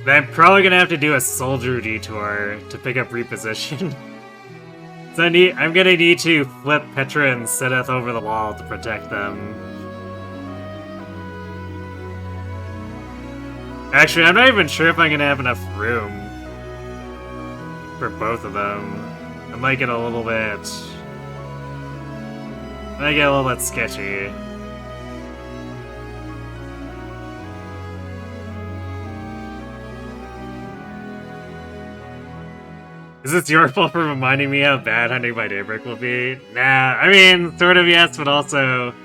I'm probably gonna have to do a soldier detour to pick up reposition. So I'm gonna need to flip Petra and Sidith over the wall to protect them. Actually, I'm not even sure if I'm gonna have enough room for both of them. I might get a little bit... I might get a little bit sketchy. Is this your fault for reminding me how bad Hunting by Daybreak will be? Nah, I mean, sort of yes, but also...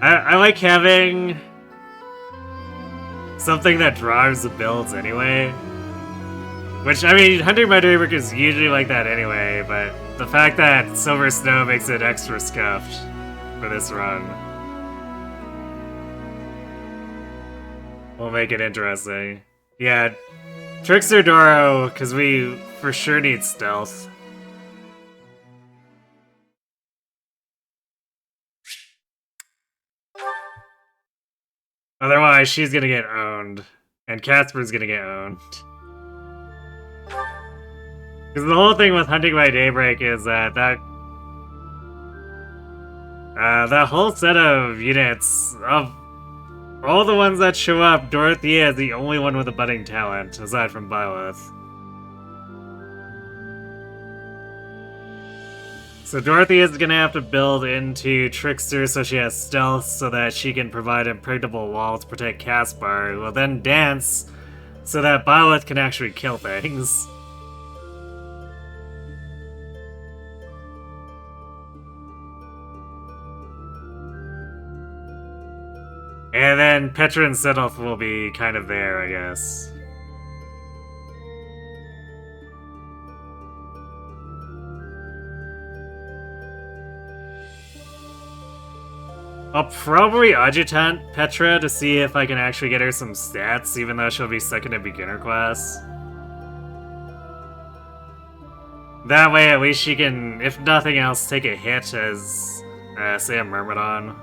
I like having something that drives the builds anyway. Which, I mean, Hunting by Daybreak is usually like that anyway, but the fact that Silver Snow makes it extra scuffed for this run will make it interesting. Yeah, Trickster Doro, because we for sure need stealth. Otherwise, she's gonna get owned. And Casper's gonna get owned. Because the whole thing with Hunting by Daybreak is that that whole set of units, of all the ones that show up, Dorothea is the only one with a budding talent, aside from Byleth. So Dorothea is gonna have to build into Trickster so she has stealth so that she can provide impregnable wall to protect Caspar, who will then dance so that Byleth can actually kill things. And then Petra and Sidolf will be kind of there, I guess. I'll probably adjutant Petra to see if I can actually get her some stats, even though she'll be second in beginner class. That way, at least she can, if nothing else, take a hit as, say, a Myrmidon.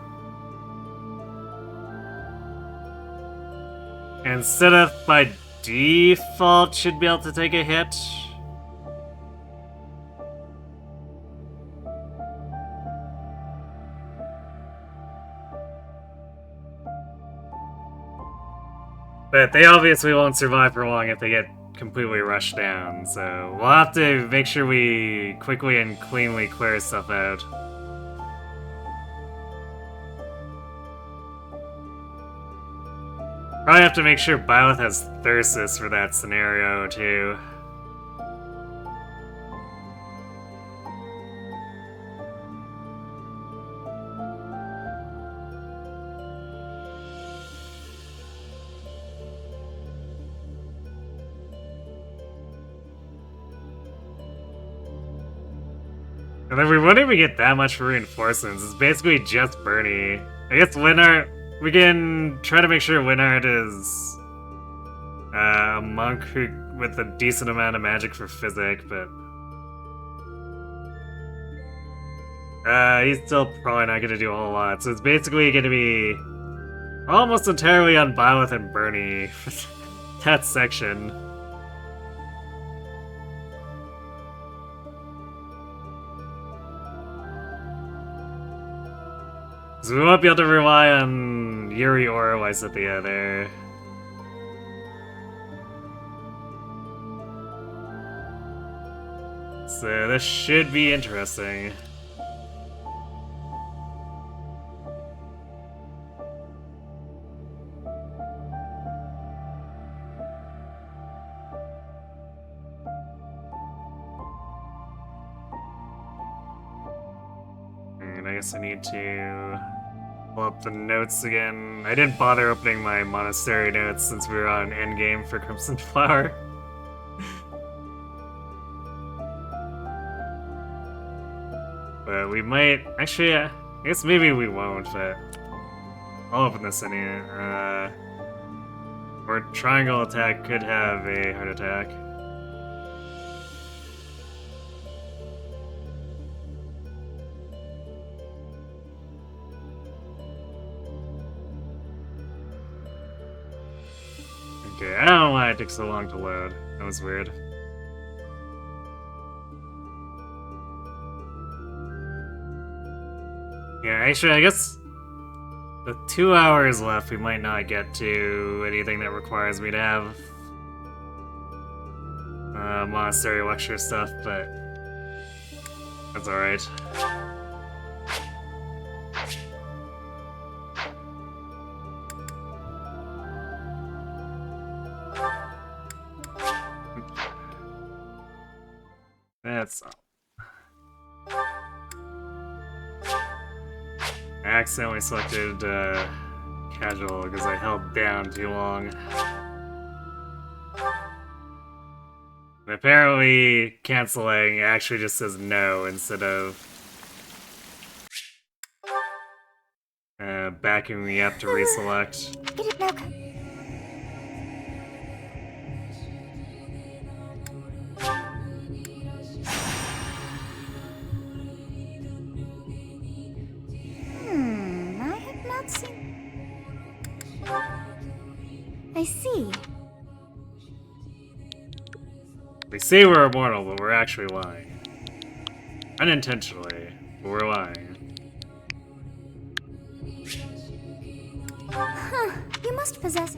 And Sidith, by default, should be able to take a hit. But they obviously won't survive for long if they get completely rushed down, so we'll have to make sure we quickly and cleanly clear stuff out. Probably have to make sure Byleth has Thyrsus for that scenario, too. And then we won't even get that much for reinforcements. It's basically just Bernie. I guess Linhardt... We can try to make sure Linhardt is a monk who with a decent amount of magic for physic, but he's still probably not going to do a whole lot. So it's basically going to be almost entirely on Byleth and Bernie for that section. So we won't be able to rely on Yuri or Lysithea there. So this should be interesting. And I guess I need to pull up the notes again. I didn't bother opening my monastery notes since we were on endgame for Crimson Flower. But we might... Actually, I guess maybe we won't, but... I'll open this anyway. Or triangle attack could have a heart attack. Okay, I don't know why it took so long to load. That was weird. Yeah, actually, I guess with 2 hours left, we might not get to anything that requires me to have monastery lecture stuff, but that's alright. That's all. I accidentally selected casual because I held down too long. And apparently canceling actually just says no instead of backing me up to reselect. I have not seen... I see. We say we're immortal, but we're actually lying. Unintentionally, but we're lying. Huh, you must possess...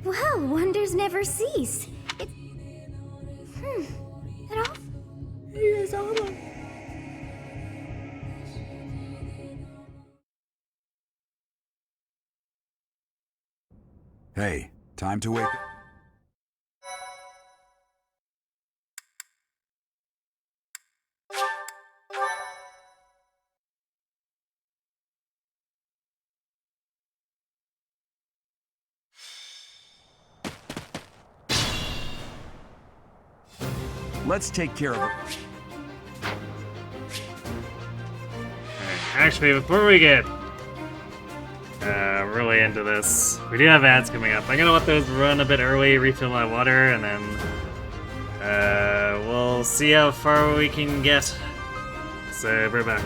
Well, wonders never cease. It... It all... It is all... Hey, time to wake up. Let's take care of it. Actually, before we get really into this, we do have ads coming up. I'm gonna let those run a bit early, refill my water, and then we'll see how far we can get. So, we're back.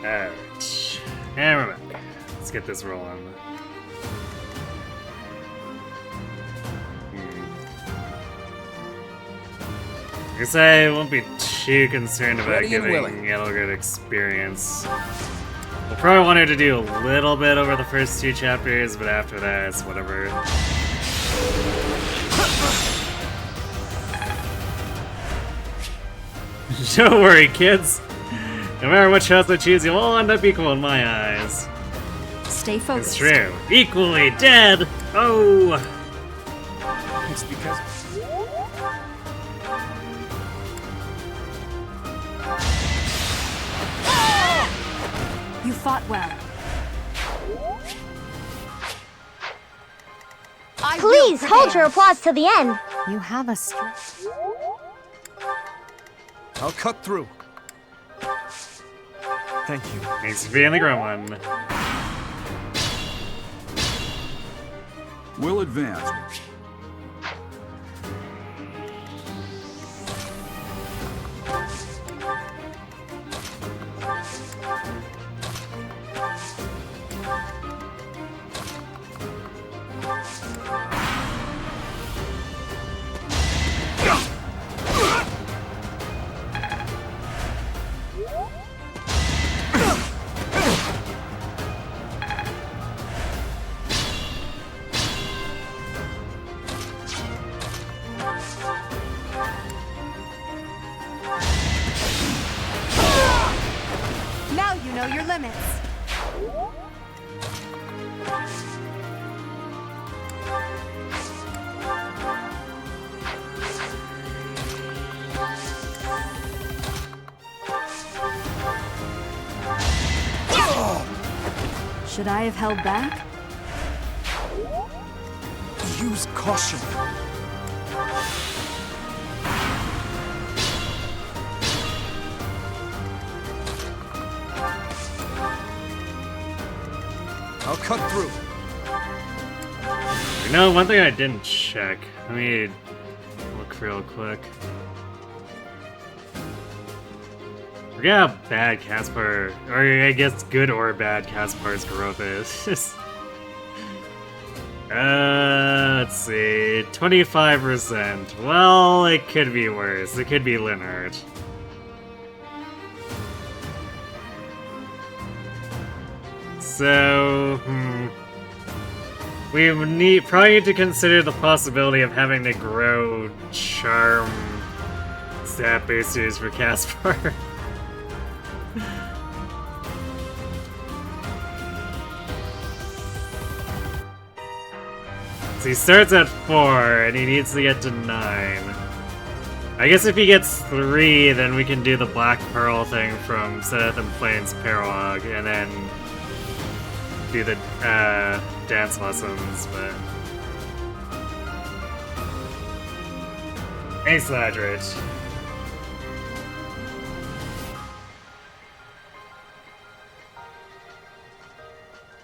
Alright. And we're back. Let's get this rolling. I guess I won't be too concerned about Ready and giving willing. Edelgard experience. We'll probably want her to do a little bit over the first 2 chapters, but after that, it's whatever. Don't worry, kids. No matter which house I choose, you'll all end up equal in my eyes. Stay focused. It's true. Equally dead! Oh! It's because... You fought well. Please hold your applause to the end. You have a strength. I'll cut through. Thank you. Thanks for being the grown one. We'll advance. Now you know your limits. Should I have held back? Use caution. I'll cut through. You know, one thing I didn't check. Let me look real quick. Forget how bad Caspar, or I guess good or bad Caspar's growth is. Let's see, 25%. Well, it could be worse. It could be Leonard. So, we probably need to consider the possibility of having to grow charm stat boosters for Caspar. So he starts at 4, and he needs to get to 9. I guess if he gets 3, then we can do the Black Pearl thing from Zenith and Plains Paralog, and then do the dance lessons, but... Ace Ladrich.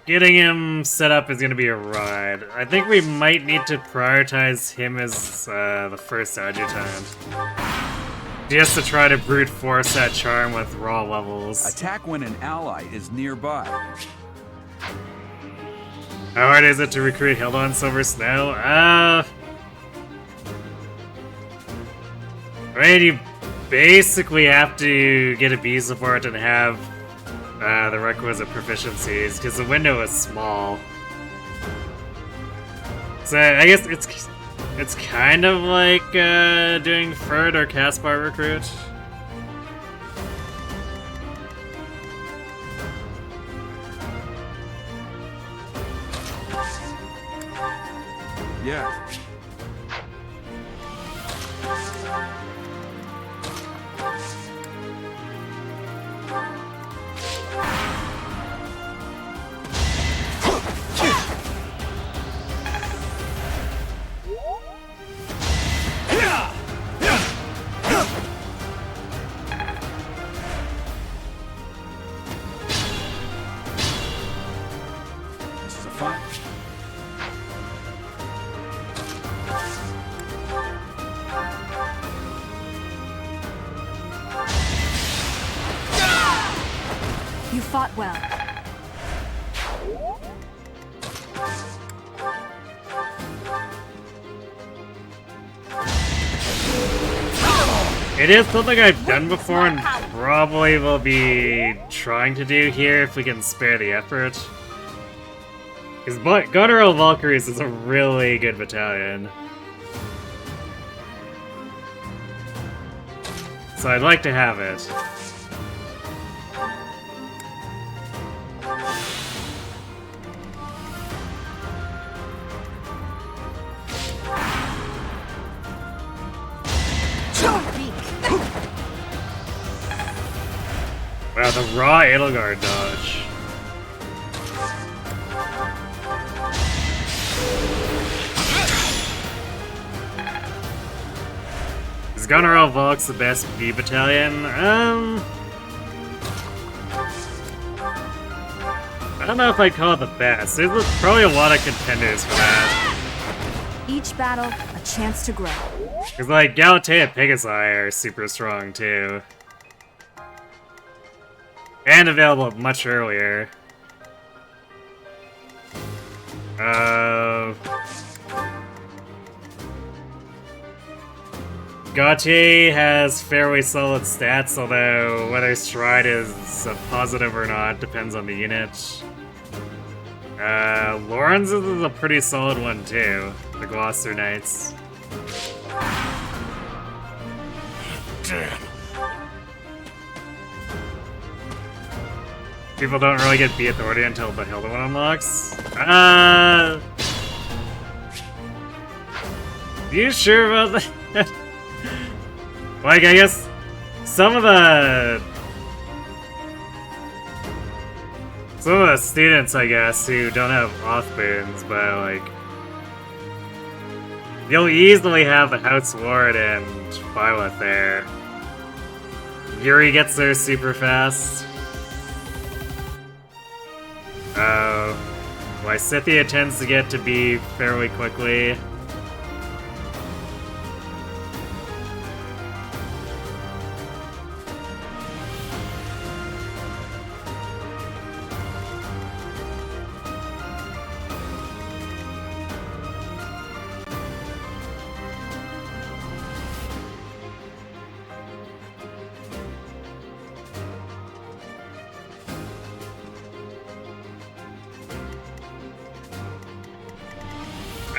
Getting him set up is going to be a ride. I think we might need to prioritize him as the first adjutant. Just to try to brute force that charm with raw levels. Attack when an ally is nearby. How hard is it to recruit Hilda on Silver Snow? I mean, you basically have to get a B support and have the requisite proficiencies, because the window is small. So I guess it's kind of like doing Ferd or Caspar recruit. Yeah. This is a fun. You fought well. It is something I've done before and probably will be trying to do here if we can spare the effort. Because Guttural Valkyries is a really good battalion. So I'd like to have it. Wow, the raw Edelgard dodge. Is Gunneral Volk's the best B battalion? I don't know if I'd call it the best. There's probably a lot of contenders for that. Each battle, a chance to grow. Because, like, Galatea Pegasi are super strong, too. And available much earlier. Gautier has fairly solid stats, although whether Stride is a positive or not depends on the unit. Lawrence is a pretty solid one too, the Gloucester Knights. Damn. People don't really get B Authority until the Hilda one unlocks. You sure about that? Like, I guess some of the students, I guess, who don't have auth boons, but like, you'll easily have the House Ward and Violet there. Yuri gets there super fast. Lysithea tends to get to B fairly quickly.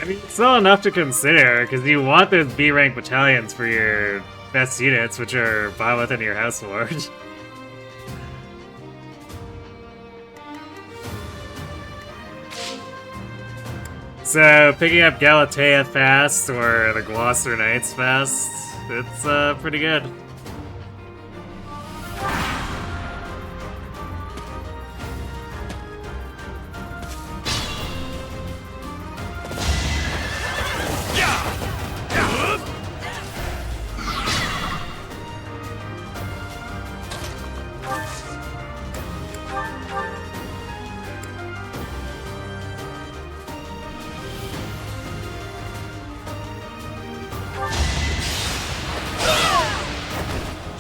I mean, it's still enough to consider, because you want those B-rank battalions for your best units, which are Violet and your House Lord. So, picking up Galatea fast, or the Gloucester Knights fast, it's pretty good.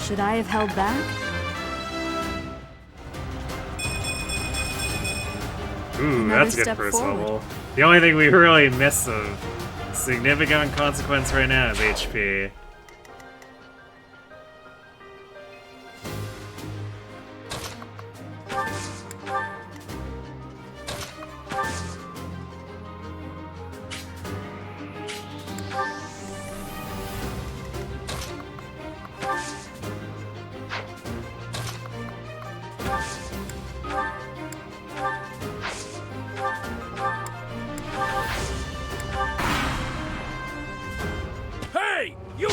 Should I have held back? Ooh, Another that's good step first forward. level. The only thing we really miss of significant consequence right now is HP. Hey! You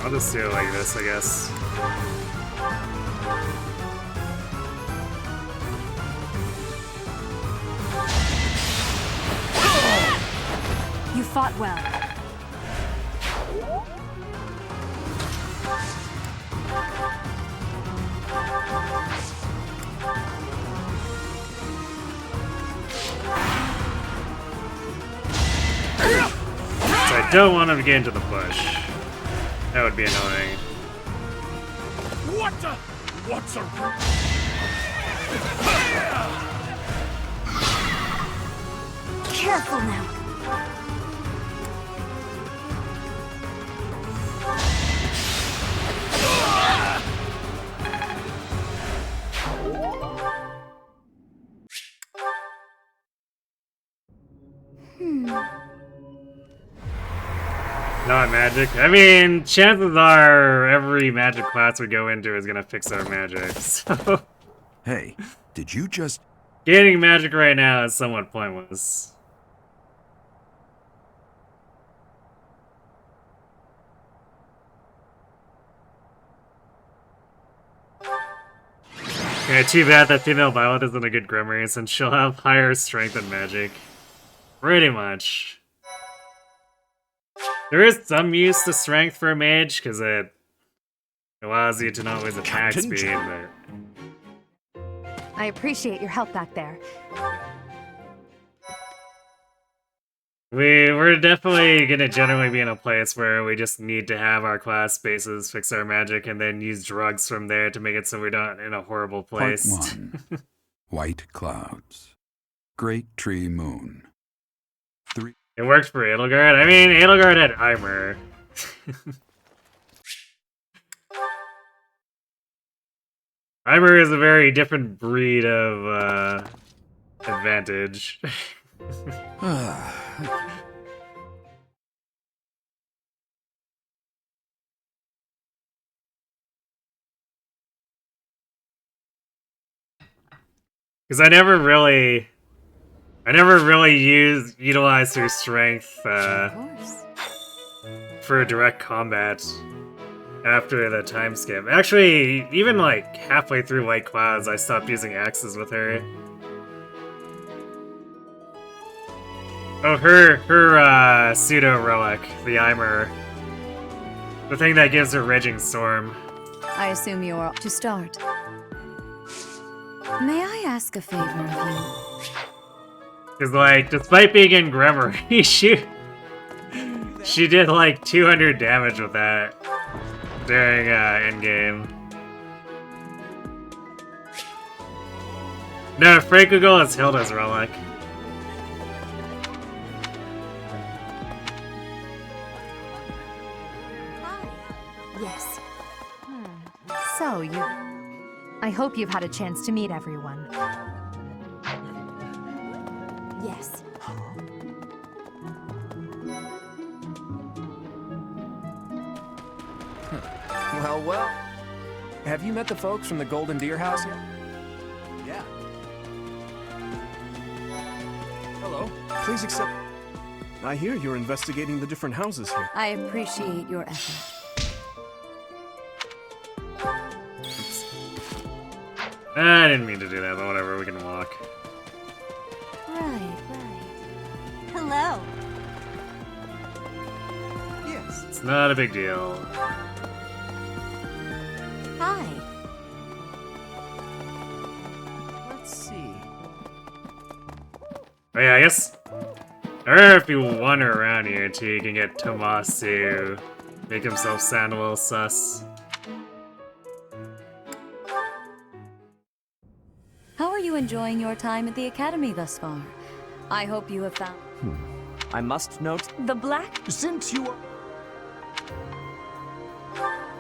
I'll just do it like this, I guess. You fought well. So I don't want him to get into the bush. That would be annoying. What the? What's a... Careful now. Not magic. I mean, chances are every magic class we go into is gonna fix our magic, so... Hey, did you just... Gaining magic right now is somewhat pointless. Yeah, too bad that female Violet isn't a good Grimoire since she'll have higher strength than magic. Pretty much. There is some use to strength for a mage, because it allows you to not lose attack Captain speed, John. but... I appreciate your help back there. We're definitely gonna generally be in a place where we just need to have our class bases fix our magic and then use drugs from there to make it so we're not in a horrible Part place. 1. White clouds. Great tree moon. 3. It worked for Edelgard. I mean, Edelgard had Eimer. Eimer is a very different breed of advantage. Because I never really utilized her strength Of course. for direct combat after the time skip. Actually, even like halfway through White Clouds, I stopped using axes with her. Oh, her pseudo relic, the Eimer, the thing that gives her Raging Storm. I assume you're to start. May I ask a favor of you? Cause like, despite being in Grimoire, she did like 200 damage with that during endgame. No, Frankugal is Hilda's relic. Yes. So, I hope you've had a chance to meet everyone. Yes. Well. Have you met the folks from the Golden Deer House yet? Yeah. Hello. Please accept. I hear you're investigating the different houses here. I appreciate your effort. I didn't mean to do that, but whatever, we can walk. Right. Hello. Yes. It's not a big deal. Hi. Let's see. Oh yeah, I guess... Or if you wander around here too, you can get Tomas to make himself sound a little sus. How are you enjoying your time at the Academy thus far? I hope you have found... I must note, The black? since you are...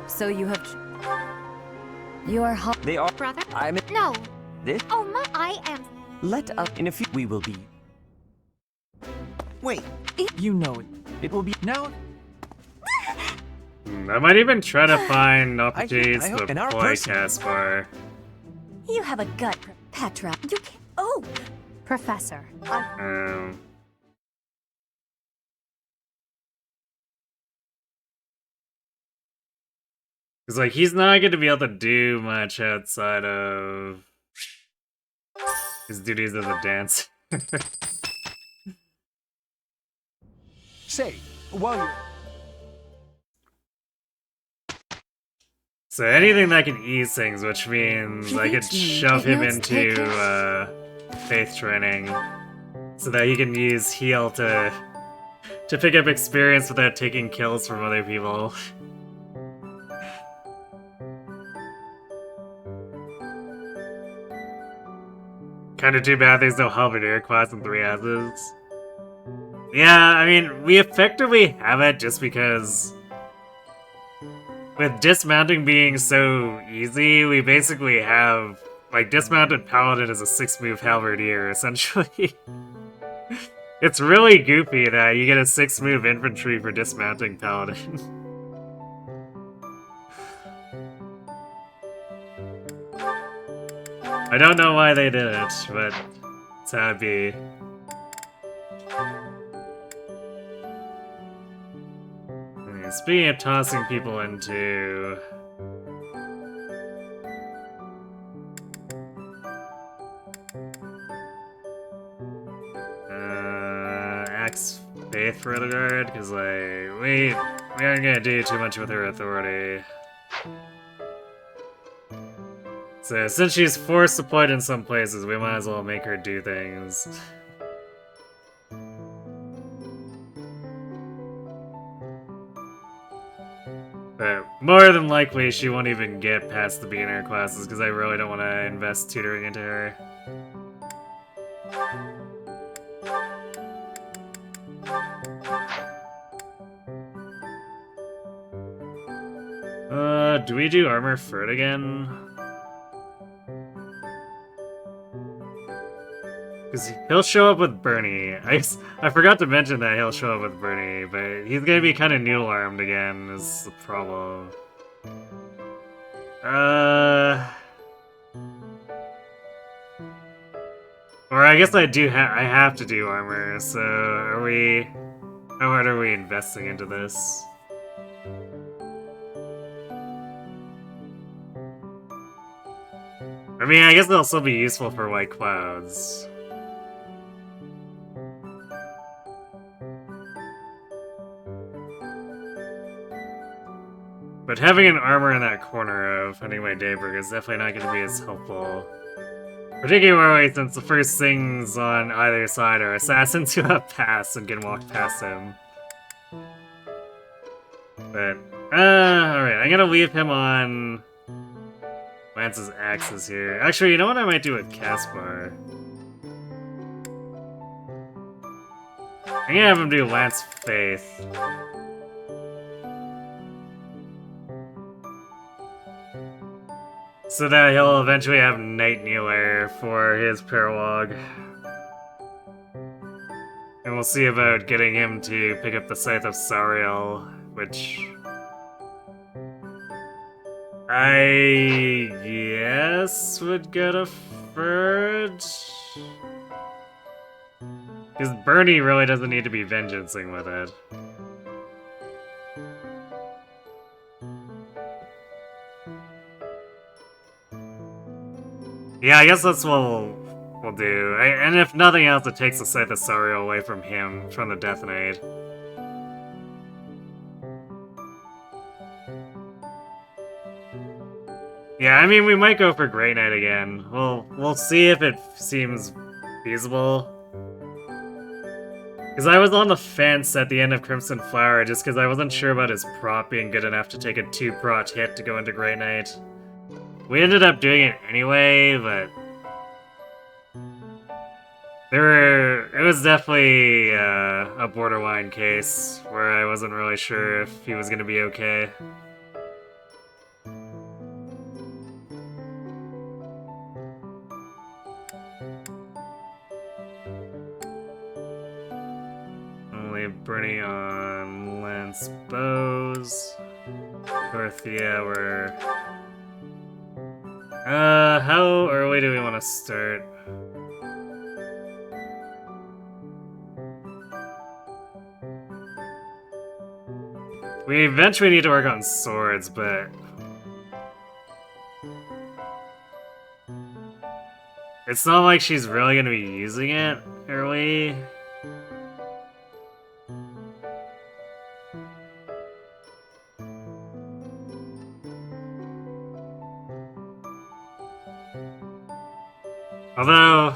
So you have... You are hot... They are... Brother? I'm... No. This? Oh my, I am. Let us... In a few... We will be... Wait. You know it. It will be... Now... I might even try to find opportunities I hope- to in our deploy person- Caspar. You have a gut, Petra. You can... Oh! Professor, Um... Because, like, he's not going to be able to do much outside of his duties as a dancer. Say, while you're... So anything that can ease things, which means I could shove him into faith training so that he can use heal to pick up experience without taking kills from other people. Kinda too bad there's no halberdier class in 3 houses. Yeah, I mean, we effectively have it just because with dismounting being so easy, we basically have, like, dismounted paladin is a 6-move halberdier, essentially. It's really goofy that you get a 6-move infantry for dismounting paladin. I don't know why they did it, but it's how it be. Speaking of tossing people into... Axe Faith Rearguard, because, like, we aren't gonna do too much with her authority. So, since she's force deployed in some places, we might as well make her do things. But more than likely, she won't even get past the beginner classes, because I really don't want to invest tutoring into her. Do we do Armor Furt again? Because he'll show up with Bernie. I forgot to mention that he'll show up with Bernie, but he's gonna be kind of noodle armed again, is the problem. Or I guess I have to do armor, so how hard are we investing into this? I mean, I guess they'll still be useful for white clouds. But having an armor in that corner of Anyway Daybreak is definitely not going to be as helpful. Particularly since the first things on either side are assassins who have pass and can walk past him. But, alright, I'm gonna leave him on Lance's axes here. Actually, you know what I might do with Caspar? I'm gonna have him do Lance Faith. So that he'll eventually have Night Kneeler for his paralog. And we'll see about getting him to pick up the Scythe of Sariel, which I guess would go to Ferd. Because Bernie really doesn't need to be vengeancing with it. Yeah, I guess that's what we'll do. And if nothing else, it takes the Scythe of Sariel away from him, from the Death Knight. Yeah, I mean, we might go for Grey Knight again. We'll see if it seems feasible. Because I was on the fence at the end of Crimson Flower just because I wasn't sure about his prot being good enough to take a 2-prot hit to go into Grey Knight. We ended up doing it anyway, but it was definitely a borderline case where I wasn't really sure if he was going to be okay. Only Bernie on Lance Bows. Dorothea, we're... how early do we want to start? We eventually need to work on swords, but It's not like she's really gonna be using it, are we? Although,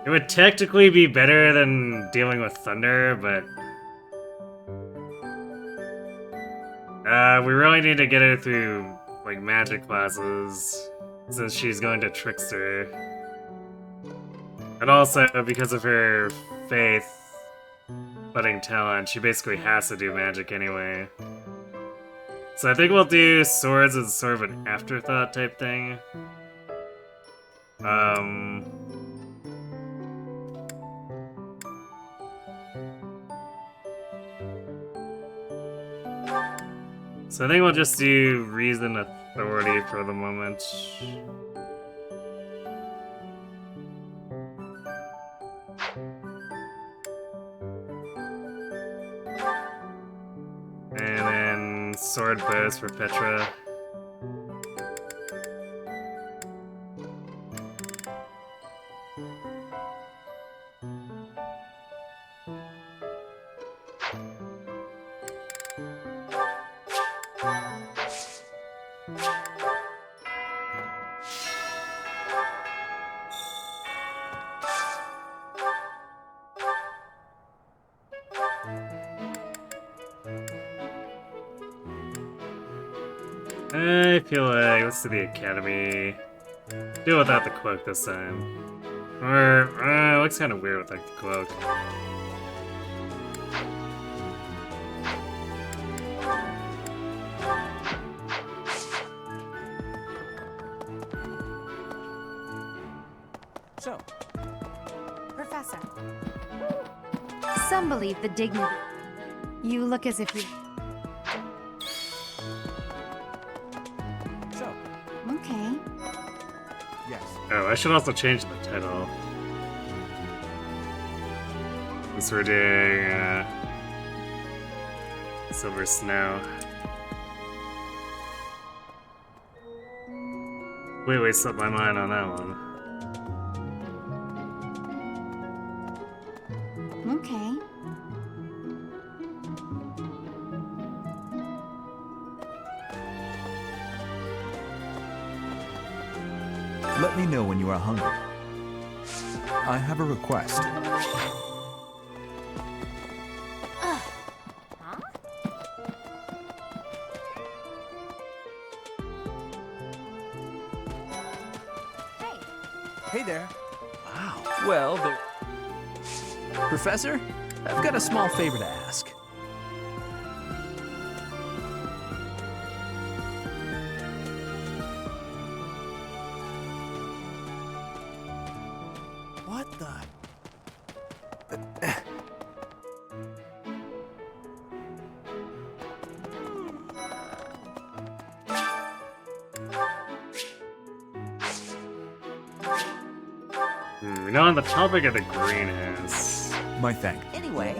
it would technically be better than dealing with thunder, but we really need to get her through like magic classes since she's going to trickster, and also because of her faith budding talent, she basically has to do magic anyway. So I think we'll do swords as sort of an afterthought type thing. So I think we'll just do reason authority for the moment. And then sword bows for Petra. I feel like let's do the academy. Deal without the cloak this time. Or it looks kind of weird with like the cloak. So, Professor. Some believe the dignity. You look as if you. so, Okay. yes. Oh, I should also change the title. Since we're doing Silver Snow. Wait, slipped my mind on that one. Okay. Let me know when you are hungry. I have a request. Hey there. Wow. Well, there. Professor, I've got a small favor to ask. What the? You know, on the topic of the greenhouse. My thank. Anyway.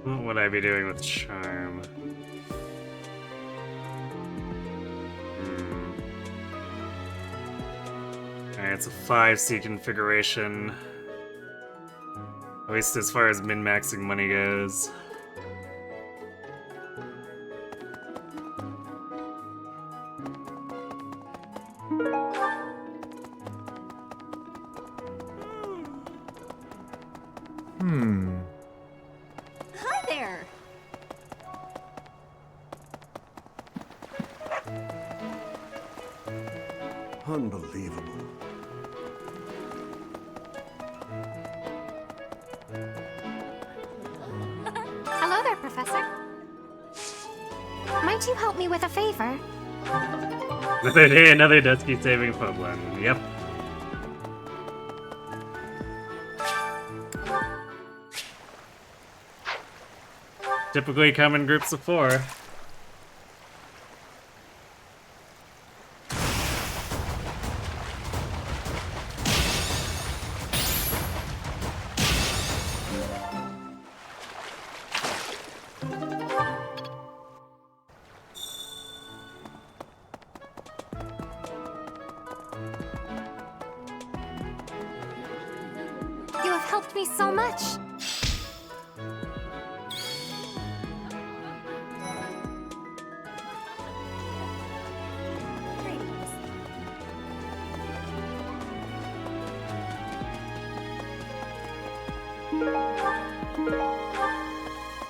What would I be doing with charm? Alright, it's a 5C configuration. At least as far as min-maxing money goes. Hi there. Unbelievable. Hello there, Professor. Might you help me with a favor? Another day, another Dusky saving Pueblan. Yep. Typically come in groups of 4. helped me so much.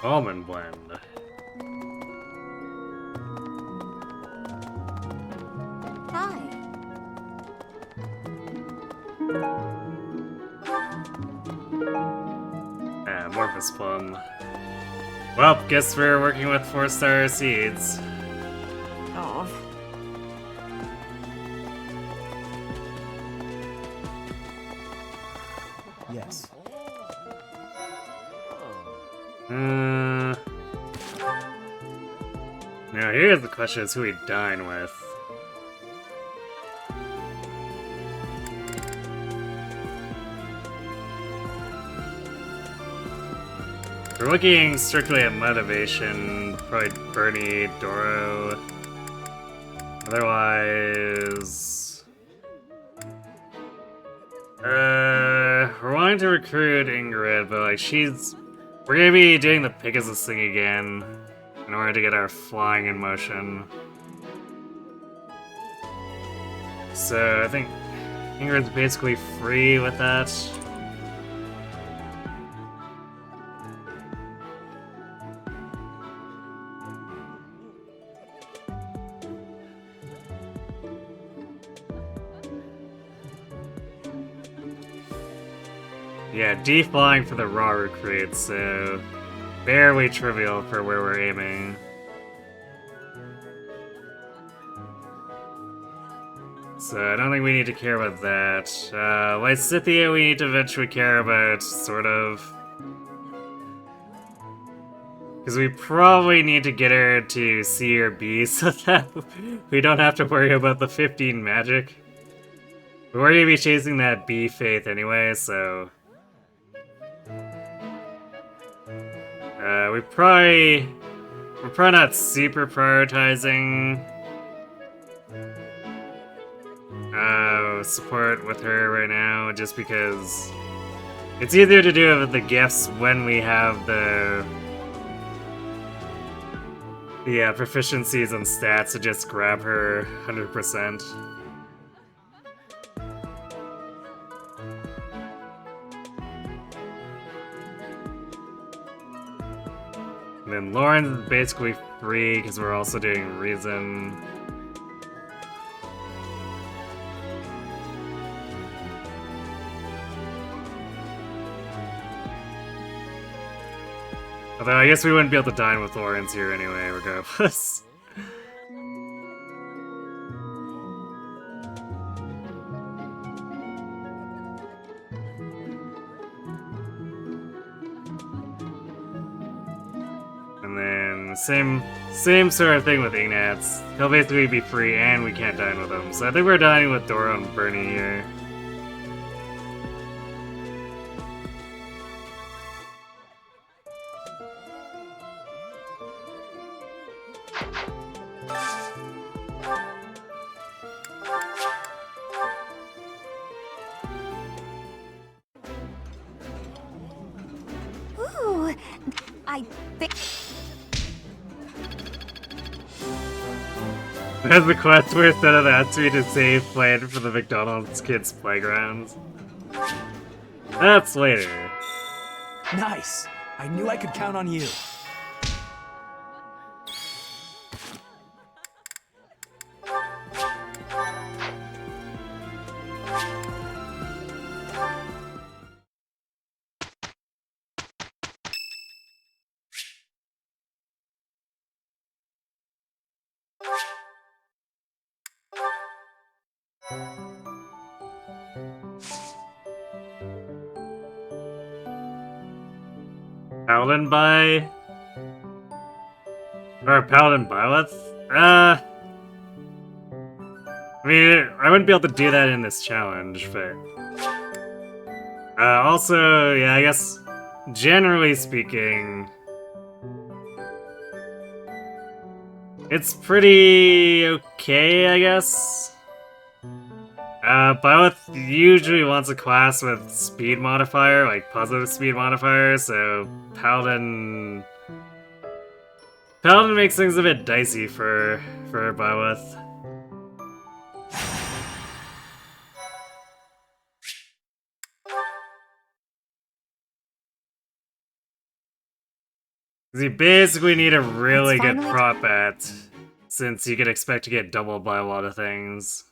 Almond blend. Hi. Amorphous plum. Well, guess we're working with 4-star seeds. Oh. Yes. Now here's the question: is who we dine with? We're looking strictly at motivation, probably Bernie, Doro. Otherwise, we're wanting to recruit Ingrid, but like we're gonna be doing the Pegasus thing again in order to get our flying in motion. So I think Ingrid's basically free with that. Yeah, D flying for the raw recruits, so barely trivial for where we're aiming. So I don't think we need to care about that. Lysithia we need to eventually care about, sort of. Because we probably need to get her to C or B so that we don't have to worry about the 15 magic. But we're gonna be chasing that B faith anyway, so... we're probably not super prioritizing support with her right now, just because it's easier to do it with the gifts when we have the proficiencies and stats to just grab her 100%. And then Lauren's basically free because we're also doing Reason. Although I guess we wouldn't be able to dine with Lauren's here anyway, regardless. And then same sort of thing with Ignatz. He'll basically be free and we can't dine with him. So I think we're dining with Dora and Bernie here. Ooh, I think... As the quest where instead of that to be to save plan for the McDonald's kids' playgrounds. That's later. Nice. I knew I could count on you. Paladin by... Or Paladin Byleth? I mean, I wouldn't be able to do that in this challenge, but... also, yeah, I guess, generally speaking... It's pretty okay, I guess. Bioth usually wants a class with speed modifier, like positive speed modifier, so Paladin makes things a bit dicey for Bioth. You basically need a really good prop bet, since you can expect to get doubled by a lot of things.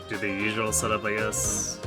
Do the usual setup, I guess.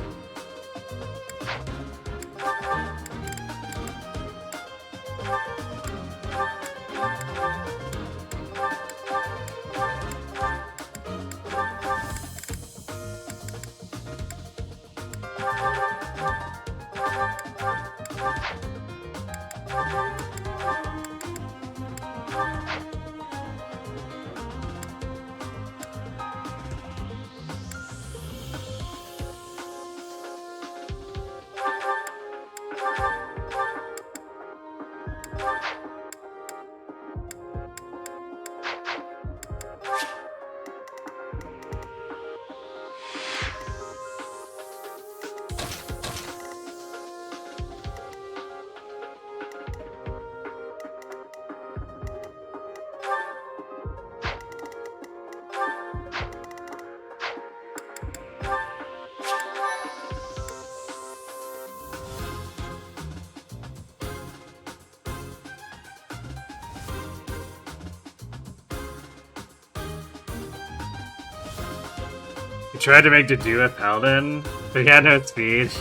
He tried to make to do with Paladin, but he had no speed.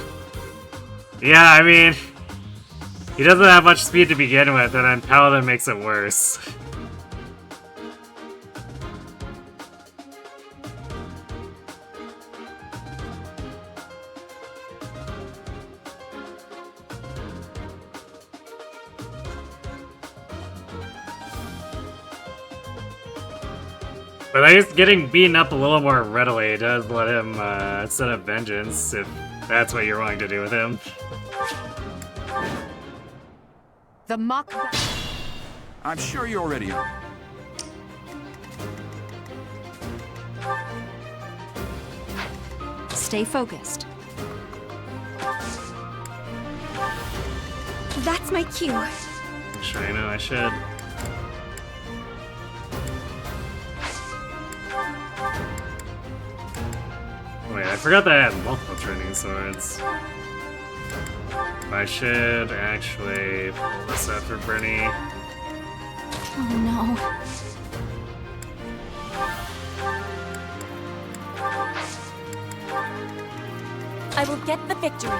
Yeah, I mean, he doesn't have much speed to begin with, and then Paladin makes it worse. But I guess getting beaten up a little more readily does let him set up vengeance, if that's what you're wanting to do with him. The mock. I'm sure you're already on. Stay focused. That's my cue. I'm sure I know I should. Wait, I forgot that I had multiple training swords. I should actually pull this out for Bernie. Oh no. I will get the victory.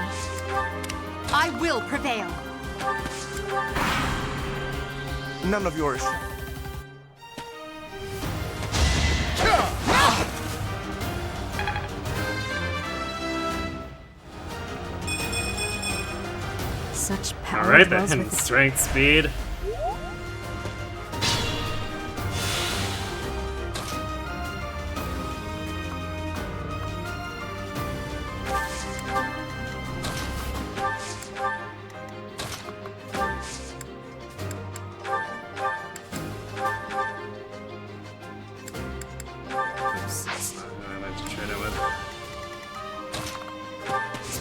I will prevail. None of yours. Such power. Alright then, strength, speed.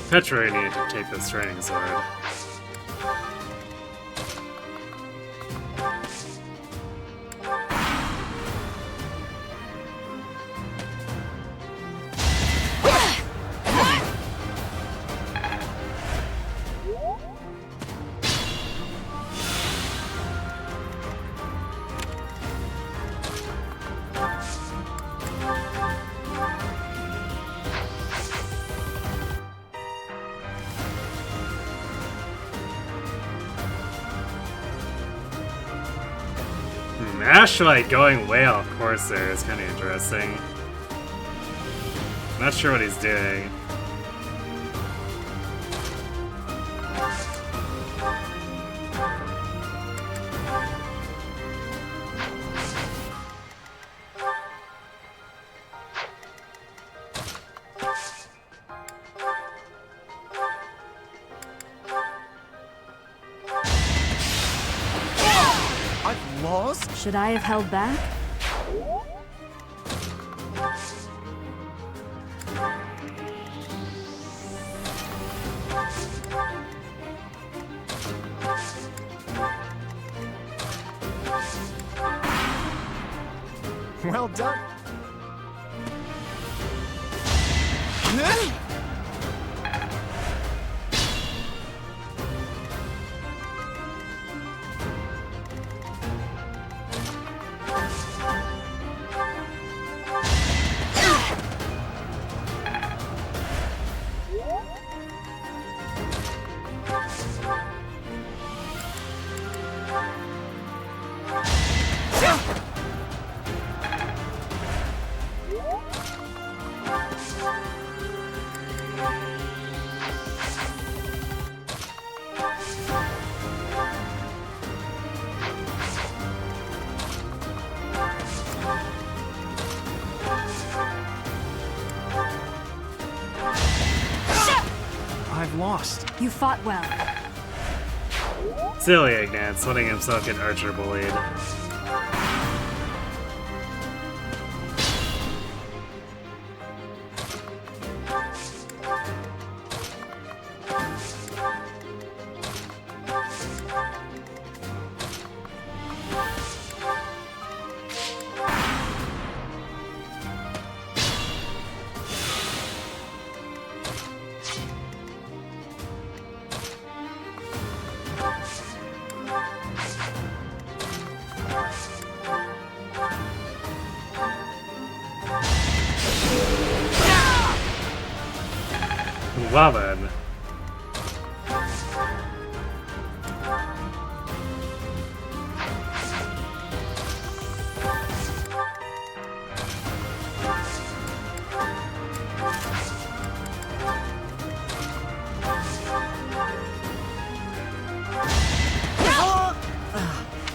Petra needed to take this training sword. Ashlight going way off course there is kind of interesting. Not sure what he's doing. I've lost? Should I have held back? Well done. I've lost. You fought well. Silly Ignatz, letting himself get archer bullied. Well then.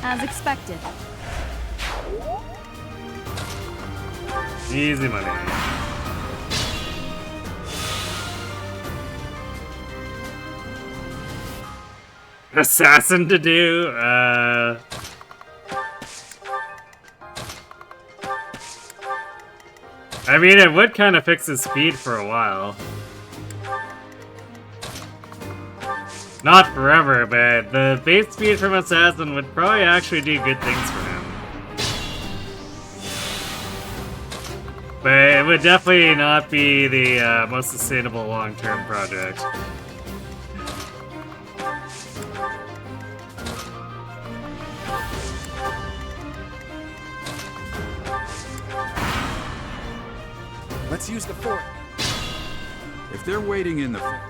As expected. Easy money. Assassin to do? I mean, it would kind of fix his speed for a while. Not forever, but the base speed from Assassin would probably actually do good things for him. But it would definitely not be the most sustainable long-term project. Let's use the fort. If they're waiting in the...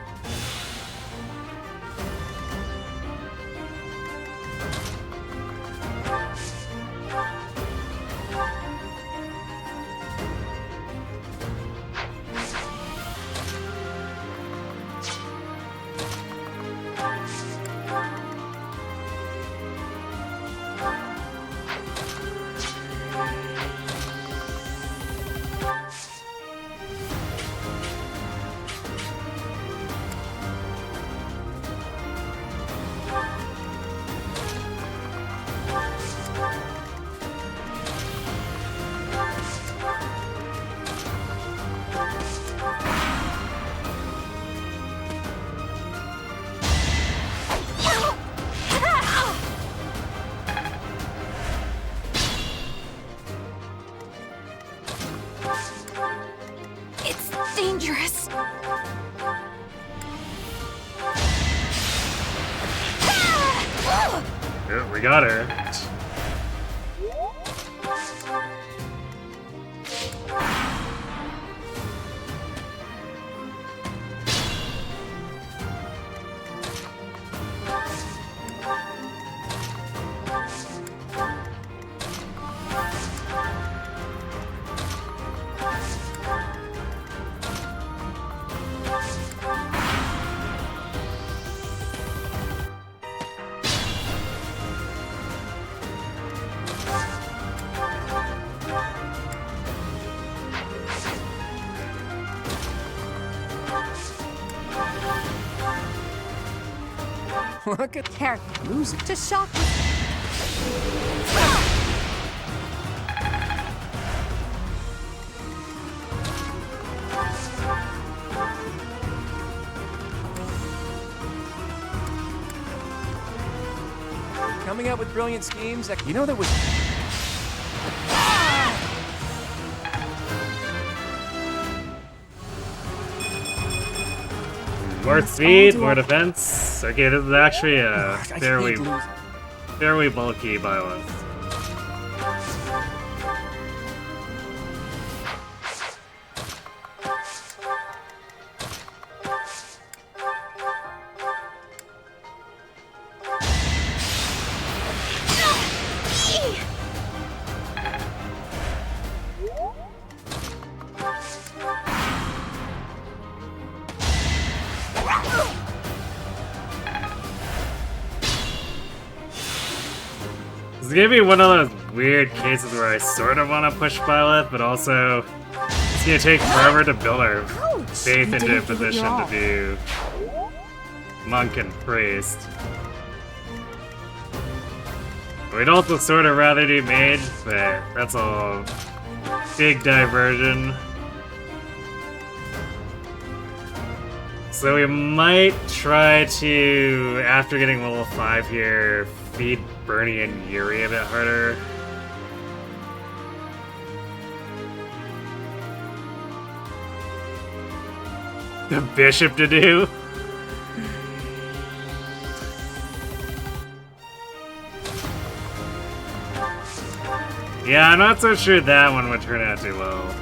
It's dangerous. Yeah, we got her. Look at Careful. losing. To shock. coming up with brilliant schemes. You know, there was... More speed, more defense. Okay, this is actually a I hate fairly losing. bulky violence. This is gonna be one of those weird cases where I sort of want to push Violet, but also it's gonna take forever to build our faith into a position to do monk and priest. We'd also sort of rather do mage, but that's a big diversion. So we might try to, after getting level 5 here, feed Bernie and Yuri a bit harder. The bishop to do? Yeah, I'm not so sure that one would turn out too well.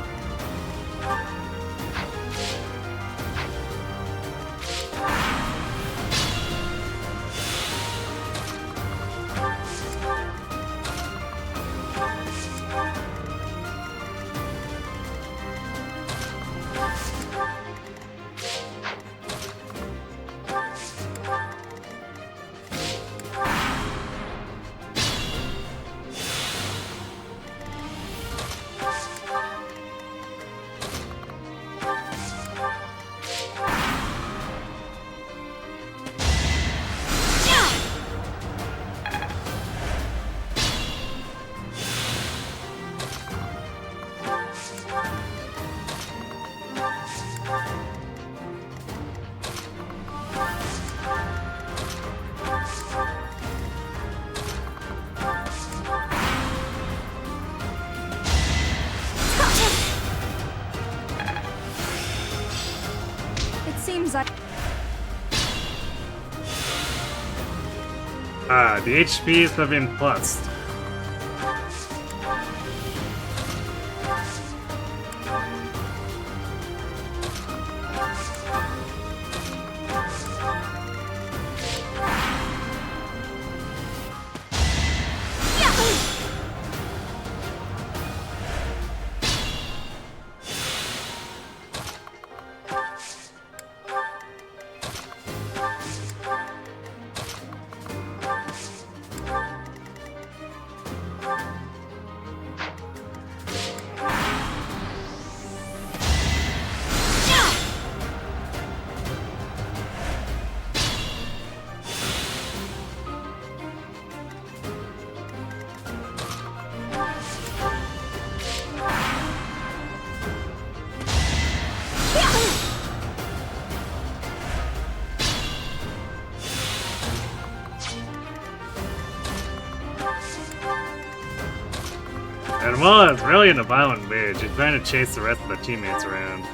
Seems like the HBs have been plussed. And while it's really in a violent mood, she's trying to chase the rest of the teammates around.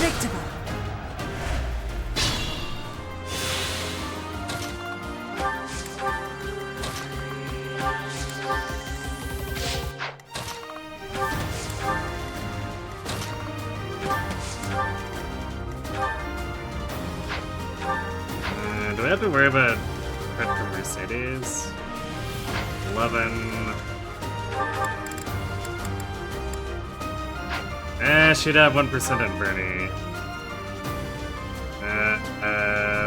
predictable. Do I have to worry about credit from Mercedes? 11. She'd have 1% in Bernie.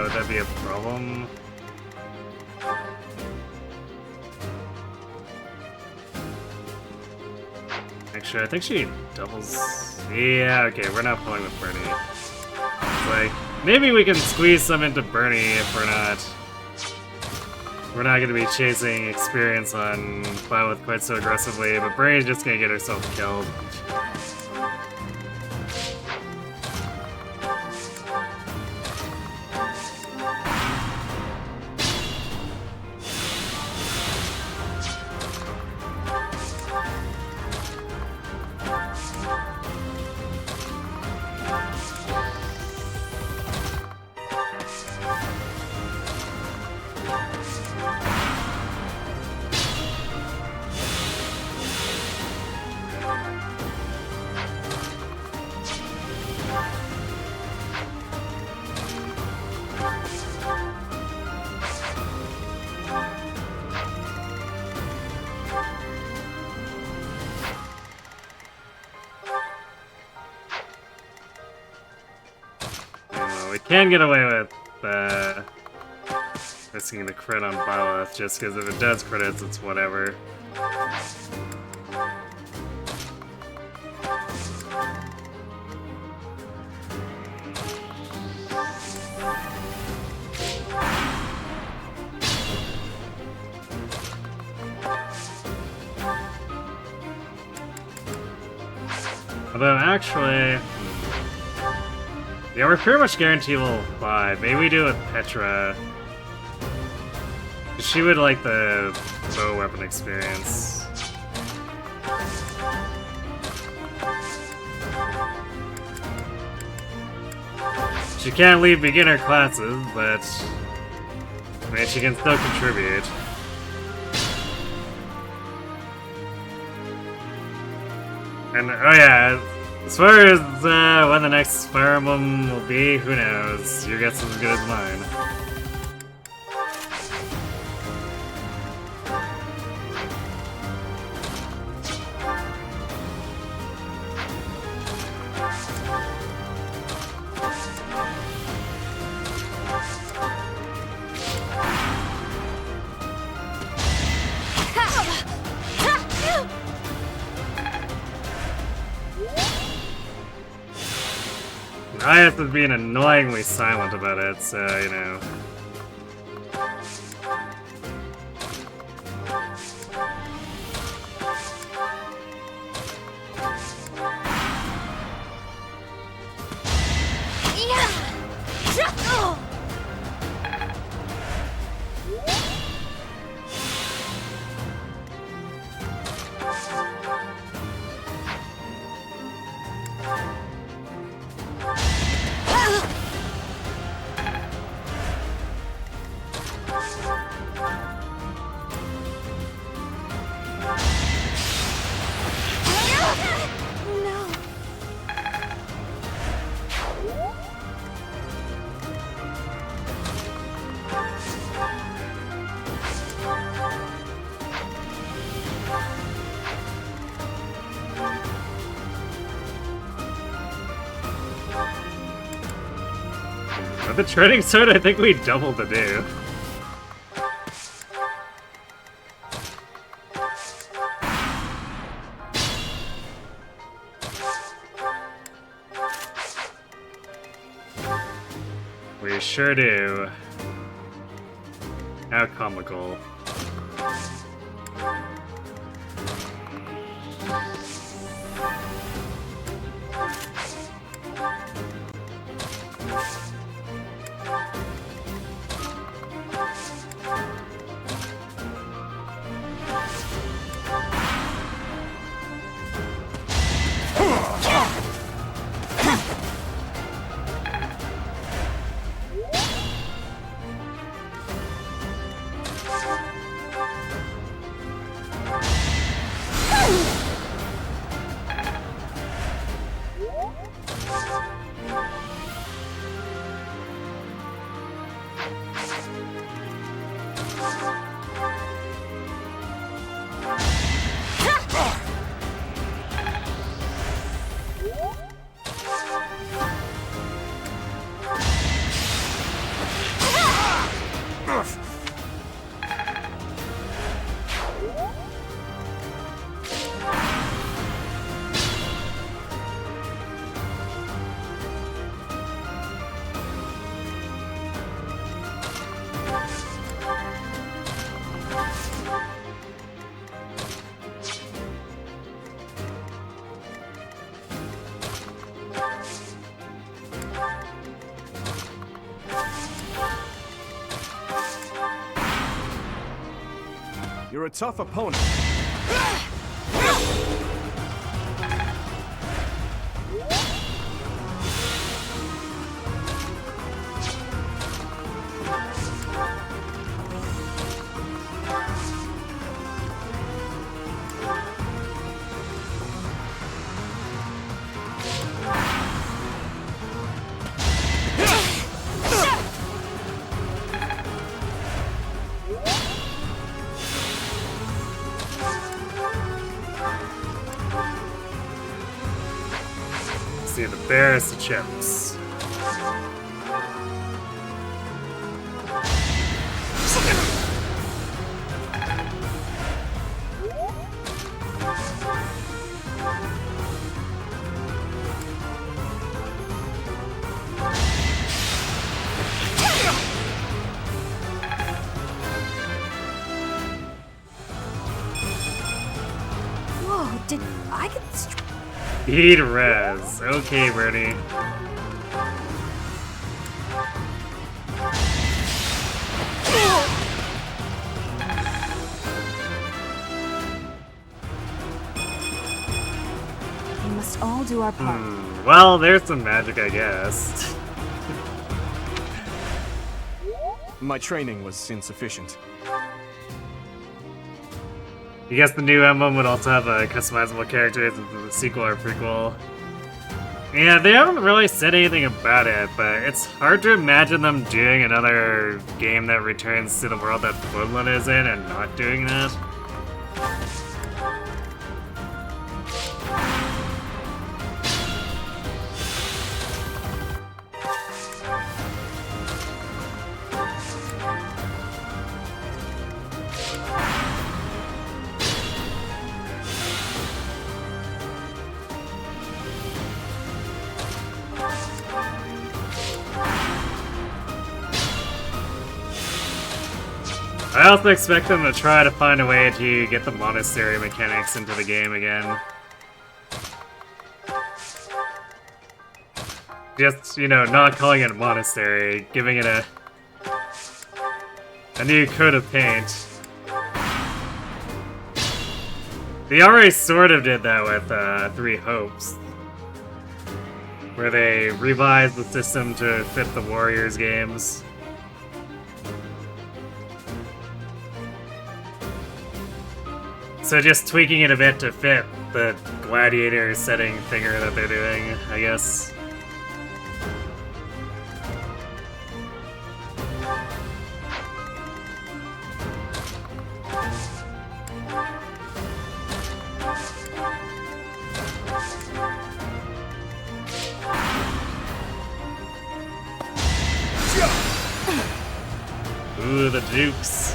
Would that be a problem? Actually, I think she doubles. Yeah, okay, we're not pulling with Bernie. It's like, maybe we can squeeze some into Bernie if we're not going to be chasing experience on Violet quite so aggressively, but Bernie's just going to get herself killed. can get away with risking the crit on Byleth, just because if it does crits, it's whatever. Although, actually... Yeah, we're pretty much guaranteed level 5. Maybe we do it with Petra. She would like the bow weapon experience. She can't leave beginner classes, but... I mean, she can still contribute. And, oh yeah, as far as when the next Fire Emblem will be, who knows? Your guess is as good as mine. Ayas is being annoyingly silent about it, so, you know. With the trading sword, I think we doubled the do. We sure do. How comical. You're a tough opponent. See, the bears the chips. Did I get Eat res. Okay, Bernie. We must all do our part. Well, there's some magic, I guess. My training was insufficient. I guess the new emblem would also have a customizable character as the sequel or prequel. Yeah, they haven't really said anything about it, but it's hard to imagine them doing another game that returns to the world that Bloodline is in and not doing that. I also expect them to try to find a way to get the monastery mechanics into the game again. Just, you know, not calling it a monastery, giving it a new coat of paint. They already sort of did that with Three Hopes, where they revised the system to fit the Warriors games. So just tweaking it a bit to fit the gladiator setting thinger that they're doing, I guess. Ooh, the Dukes.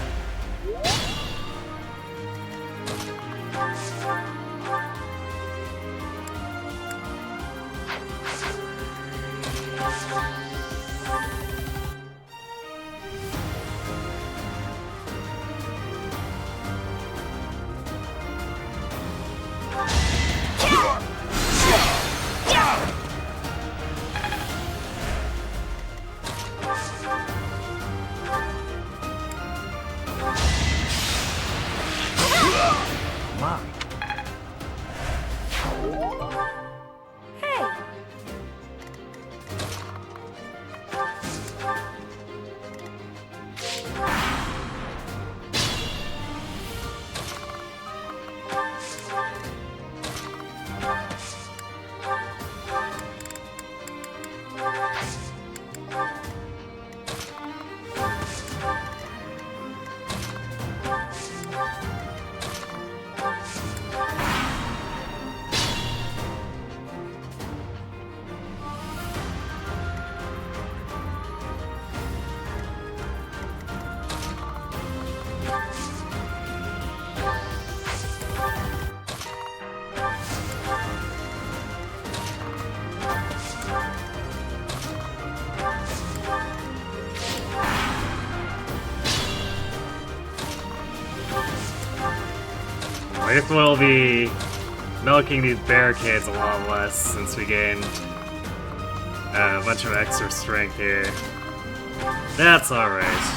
I guess we'll be milking these barricades a lot less since we gained a bunch of extra strength here. That's alright.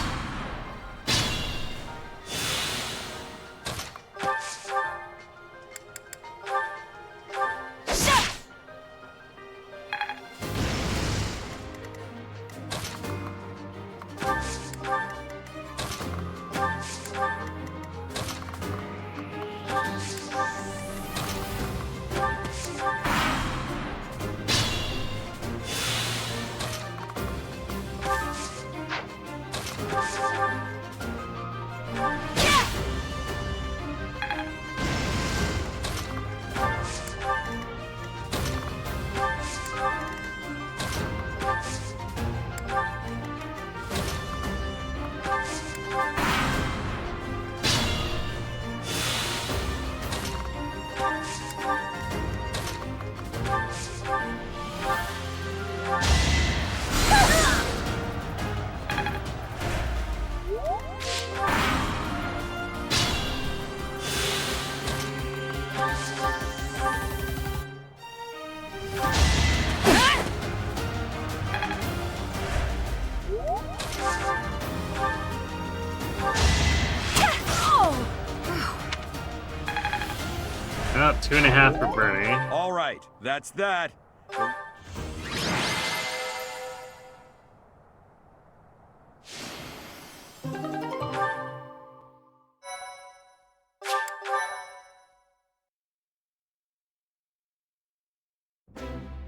Oh, 2.5 for Bernie. All right, that's that.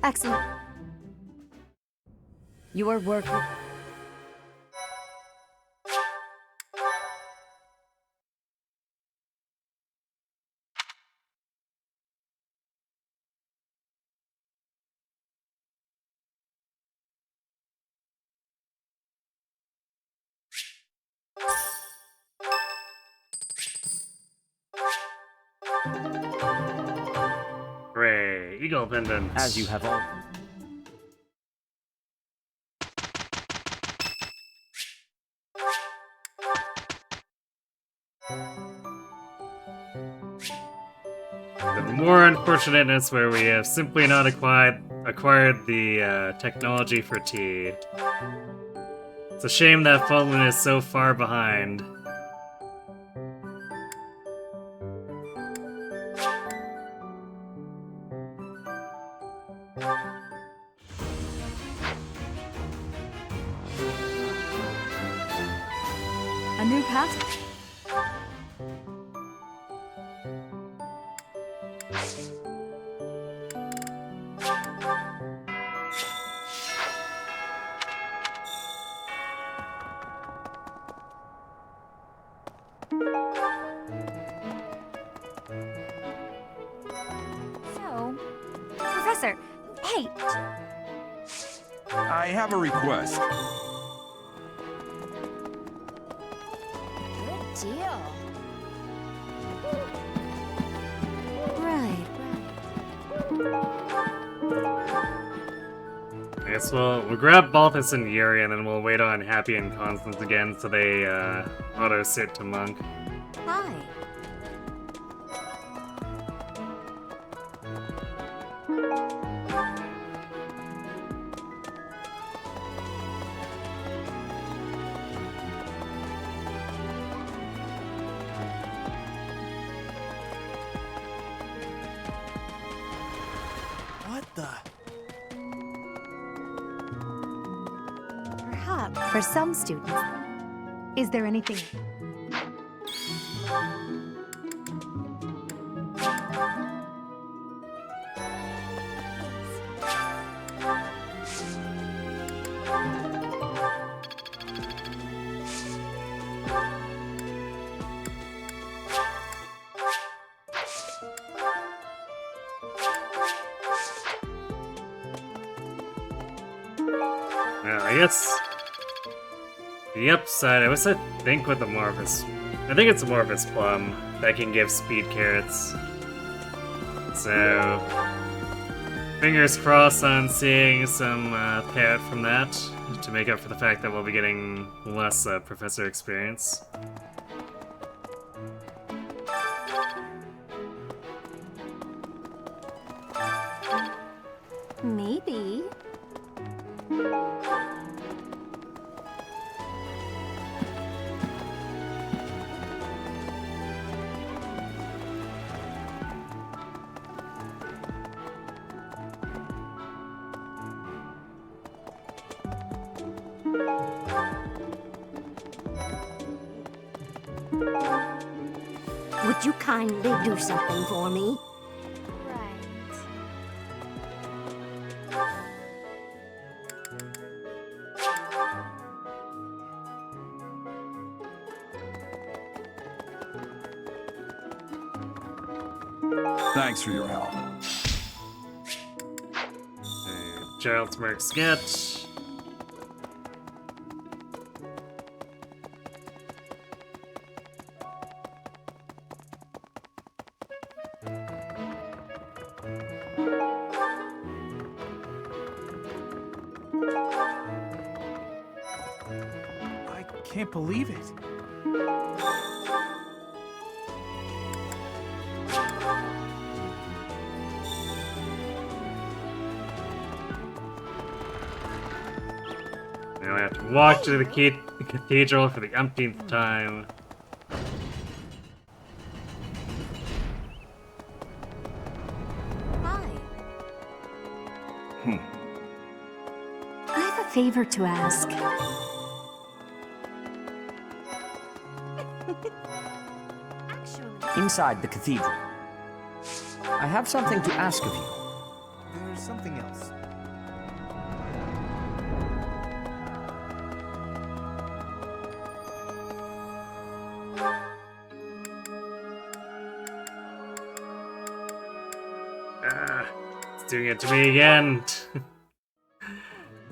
Excellent. Your work. Hooray, Eagle Pendant. As you have all. The more unfortunateness where we have simply not acquired the technology for tea. It's a shame that Fulton is so far behind. A new passage. So, Professor, hey, I have a request. good deal. Right. I guess we'll grab Balthus and Yuri, and then we'll wait on Happy and Constance again so they auto-sit to Monk. Hi. What the? Perhaps for some students. Is there anything? Yeah, I guess the upside, I wish I think with the Morphus. I think it's a Morphus Plum that can give speed carrots. So, fingers crossed on seeing some payout from that to make up for the fact that we'll be getting less professor experience. Maybe. Would you kindly do something for me? Right. Thanks for your help. Gerald's Merc sketch. I can't believe it. Now I have to walk to the cathedral for the umpteenth time. I have a favor to ask. Inside the cathedral. I have something to ask of you. There's something else. It's doing it to me again.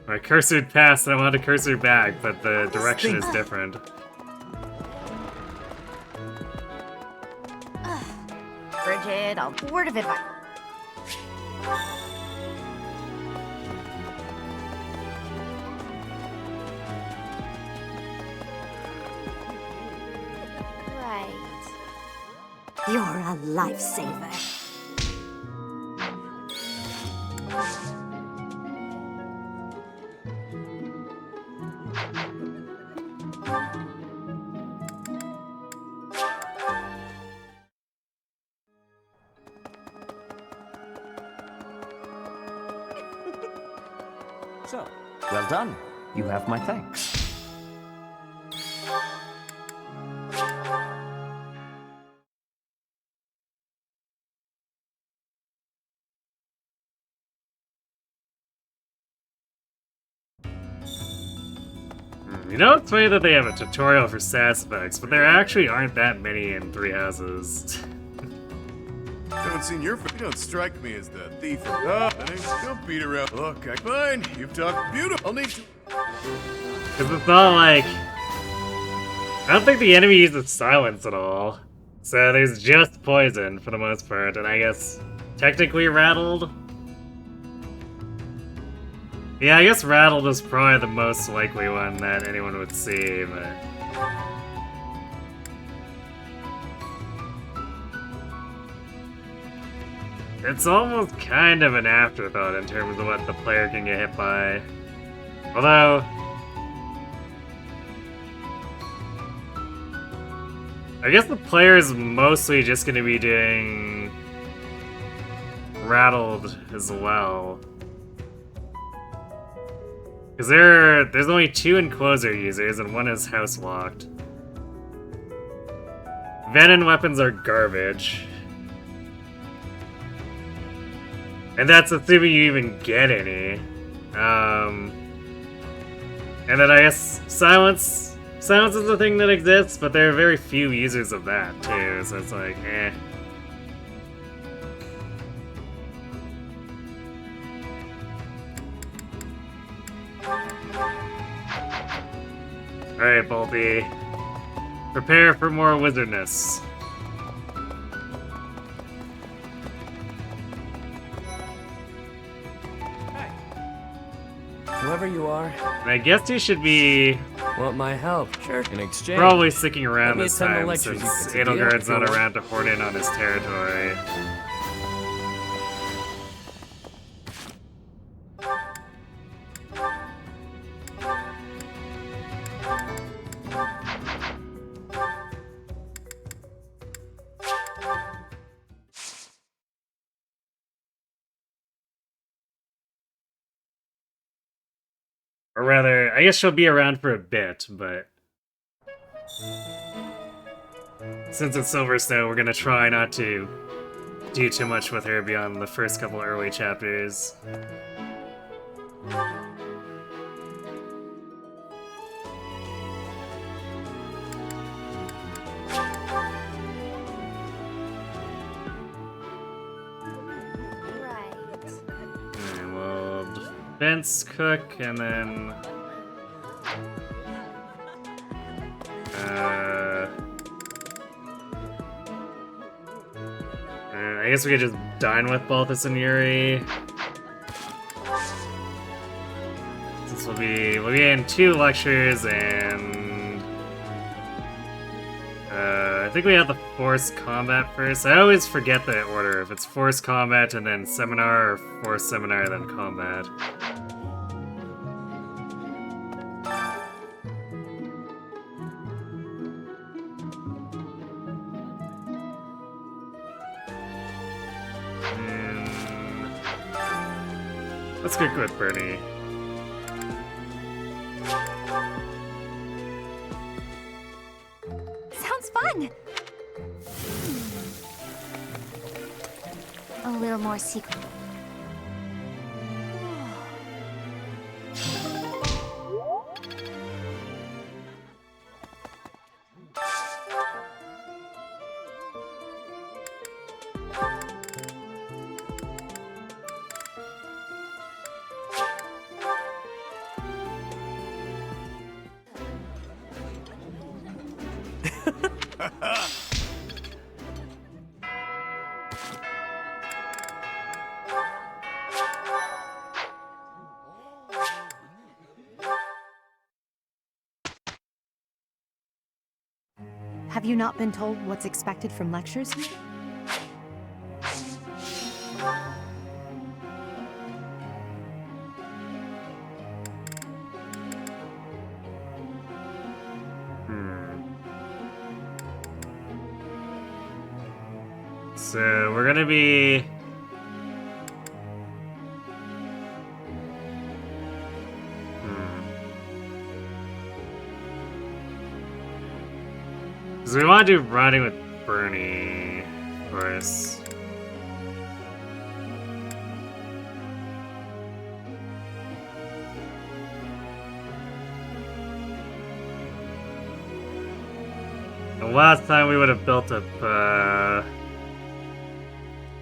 My cursor passed and I want to cursor back, but the direction is different. Bridget, a word of advice. Right. You're a lifesaver. So, well done. You have my thanks. You know, it's funny that they have a tutorial for stats effects, but there actually aren't that many in Three Houses. Haven't seen your face. You don't strike me as the thief from don't beat around. Look, fine. You've talked beautiful. I'll need to. Because it's not like... I don't think the enemy uses silence at all. So there's just poison for the most part, and I guess technically rattled? Yeah, I guess rattled is probably the most likely one that anyone would see, but... It's almost kind of an afterthought in terms of what the player can get hit by. Although... I guess the player is mostly just going to be doing... rattled as well. Because there's only 2 enclosure users and 1 is house locked. Venom weapons are garbage. And that's assuming you even get any. And then I guess silence is a thing that exists, but there are very few users of that too, so it's like, eh. Alright, Bolty. Prepare for more wizardness. Whoever you are, And I guess you should be want my help? Sure. In exchange, probably sticking around Let me this attend the time lectures. since It's a deal. Edelgard's not around to horn in on his territory. Or rather, I guess she'll be around for a bit, but... Since it's Silver Snow, we're gonna try not to do too much with her beyond the first couple early chapters. Right. And we'll defense cook, and then... I guess we could just dine with Balthus and Yuri. Since we'll be in 2 lectures, and I think we have the forced combat first. I always forget the order, if it's forced combat and then seminar, or forced seminar then combat. Let's go with Bernie. Sounds fun! A little more secret. Have you not been told what's expected from lectures? So we're gonna be... So we want to do riding with Bernie, of course. The last time we would have built up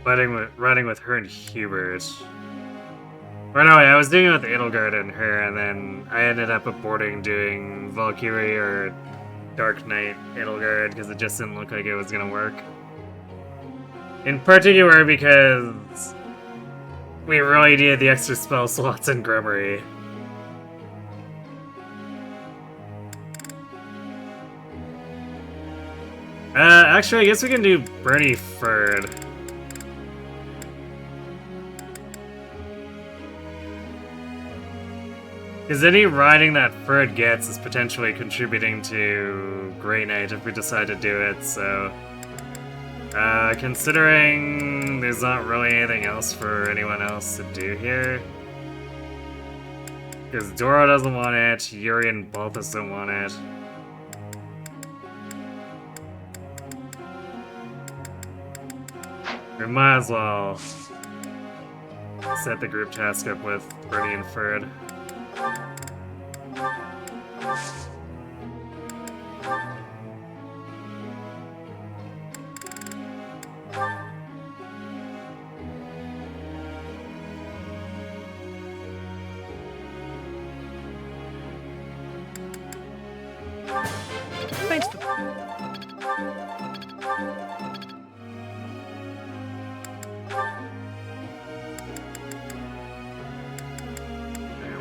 riding with her and Hubert. Or no, I was doing it with Edelgard and her, and then I ended up aborting doing Valkyrie or Dark Knight Edelgard because it just didn't look like it was gonna work. In particular because we really needed the extra spell slots in Grimoire. Actually, I guess we can do Bernie Ferd. Because any riding that Ferd gets is potentially contributing to Grey Knight if we decide to do it, so... considering there's not really anything else for anyone else to do here. Because Doro doesn't want it, Yuri and Balthus don't want it. We might as well set the group task up with Bernie and Ferd. Thanks.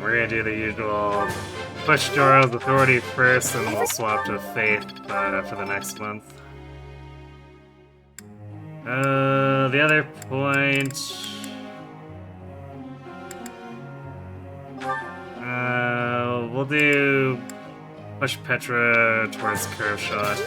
We're gonna do the usual push Doro's authority first, and we'll swap to Faith for the next month. The other point... we'll do push Petra towards Curve Shot.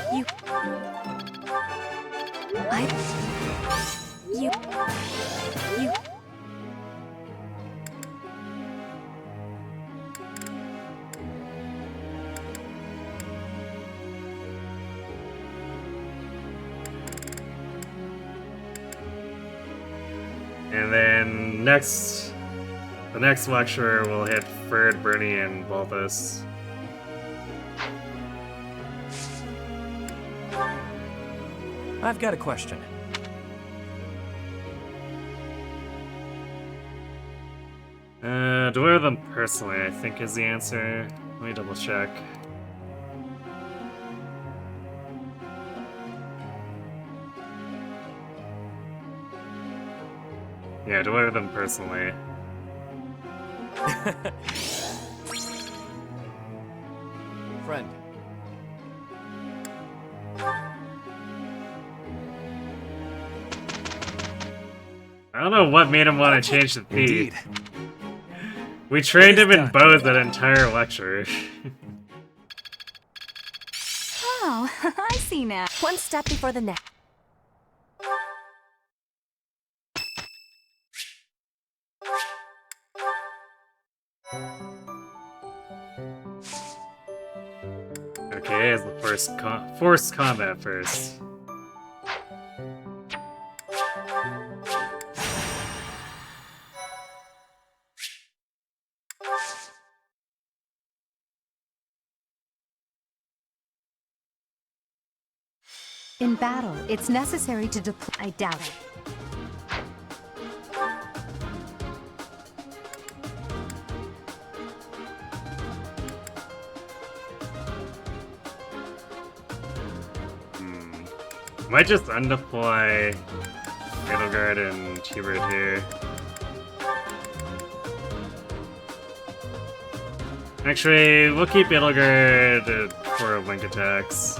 And then the next lecture will hit Ferd, Bernie, and Balthus. I've got a question. Do I them personally, I think is the answer. Let me double check. Yeah, deliver them personally. Friend. I don't know what made him want to change the theme. Indeed. We trained him in bows that entire lecture. Oh, I see now. One step before the next. force combat first. In battle, it's necessary to deploy. I doubt it. Might just undeploy Middleguard and Hubert here. Actually, we'll keep Middleguard for link attacks.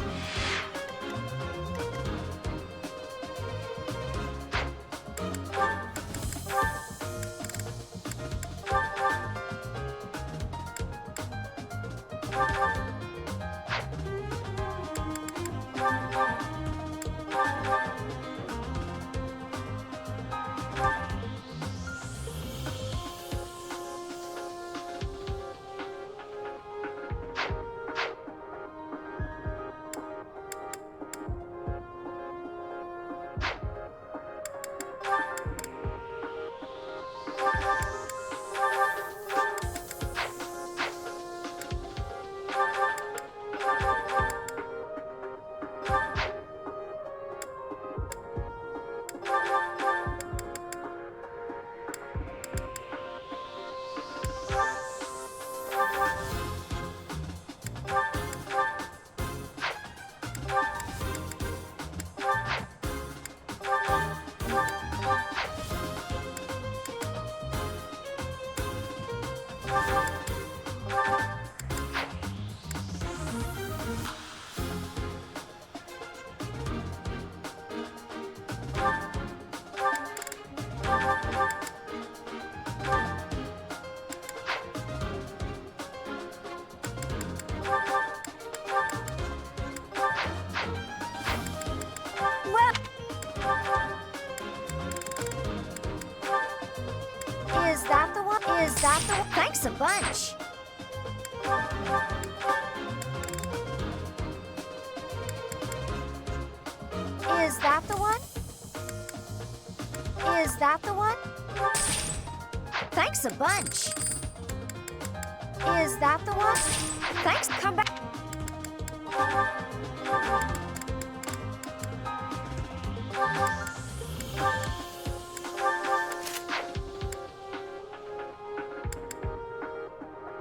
Is that the one? Is that the one? Thanks a bunch. Is that the one? Is that the one? Thanks a bunch. Is that the one? Thanks, come back.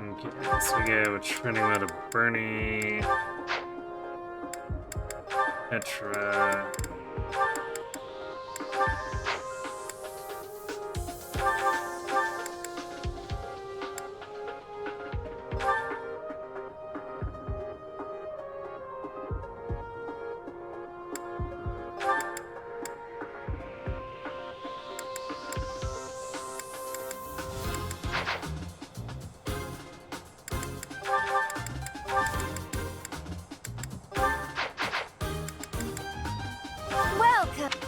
Okay, so we go trending out of Bernie, Petra. Welcome.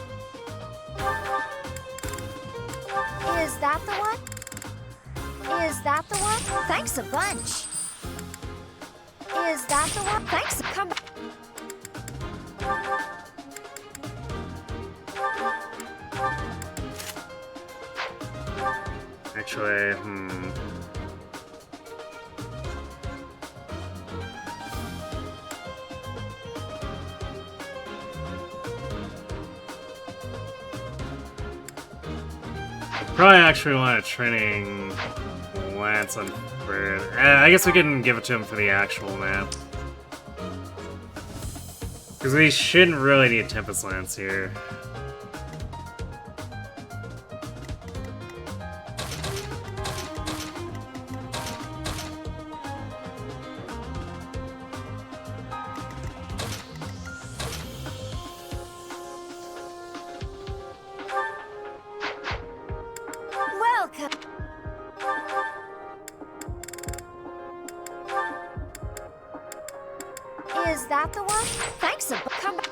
Is that the one? Is that the one? Thanks a bunch. Is that the one? Thanks. Come back. Actually, probably actually want a training lance on Bird. I guess we can give it to him for the actual map. Because we shouldn't really need Tempest Lance here. Welcome. Is that the one? Thanks a come back.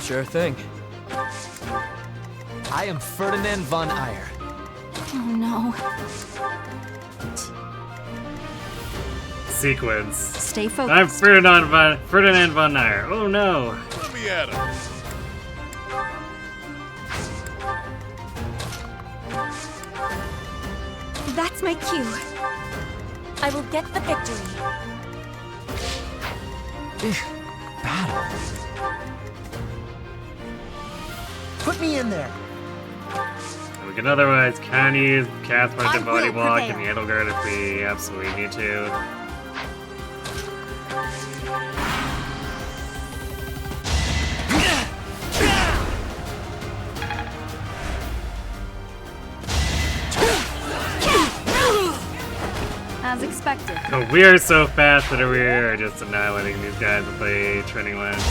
Sure thing. I am Ferdinand von Ayer. Oh no. Sequence. Stay focused. I'm Ferdinand von Ayer. Oh no. Let me at him. That's my cue. I will get the victory. Battle. Put me in there. We can otherwise can use cast punch and I body will block and prevail. handle guard if we absolutely need to. As expected. Oh, we are so fast that we are just annihilating these guys with a training lens.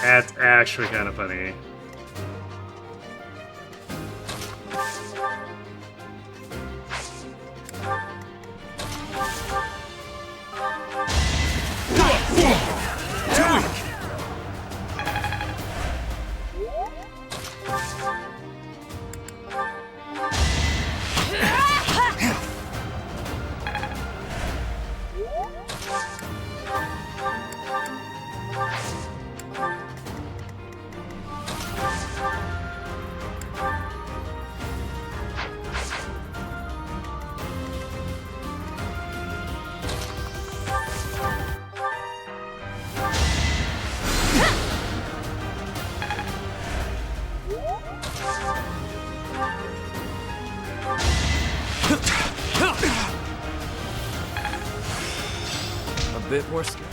That's actually kind of funny. A bit more skill.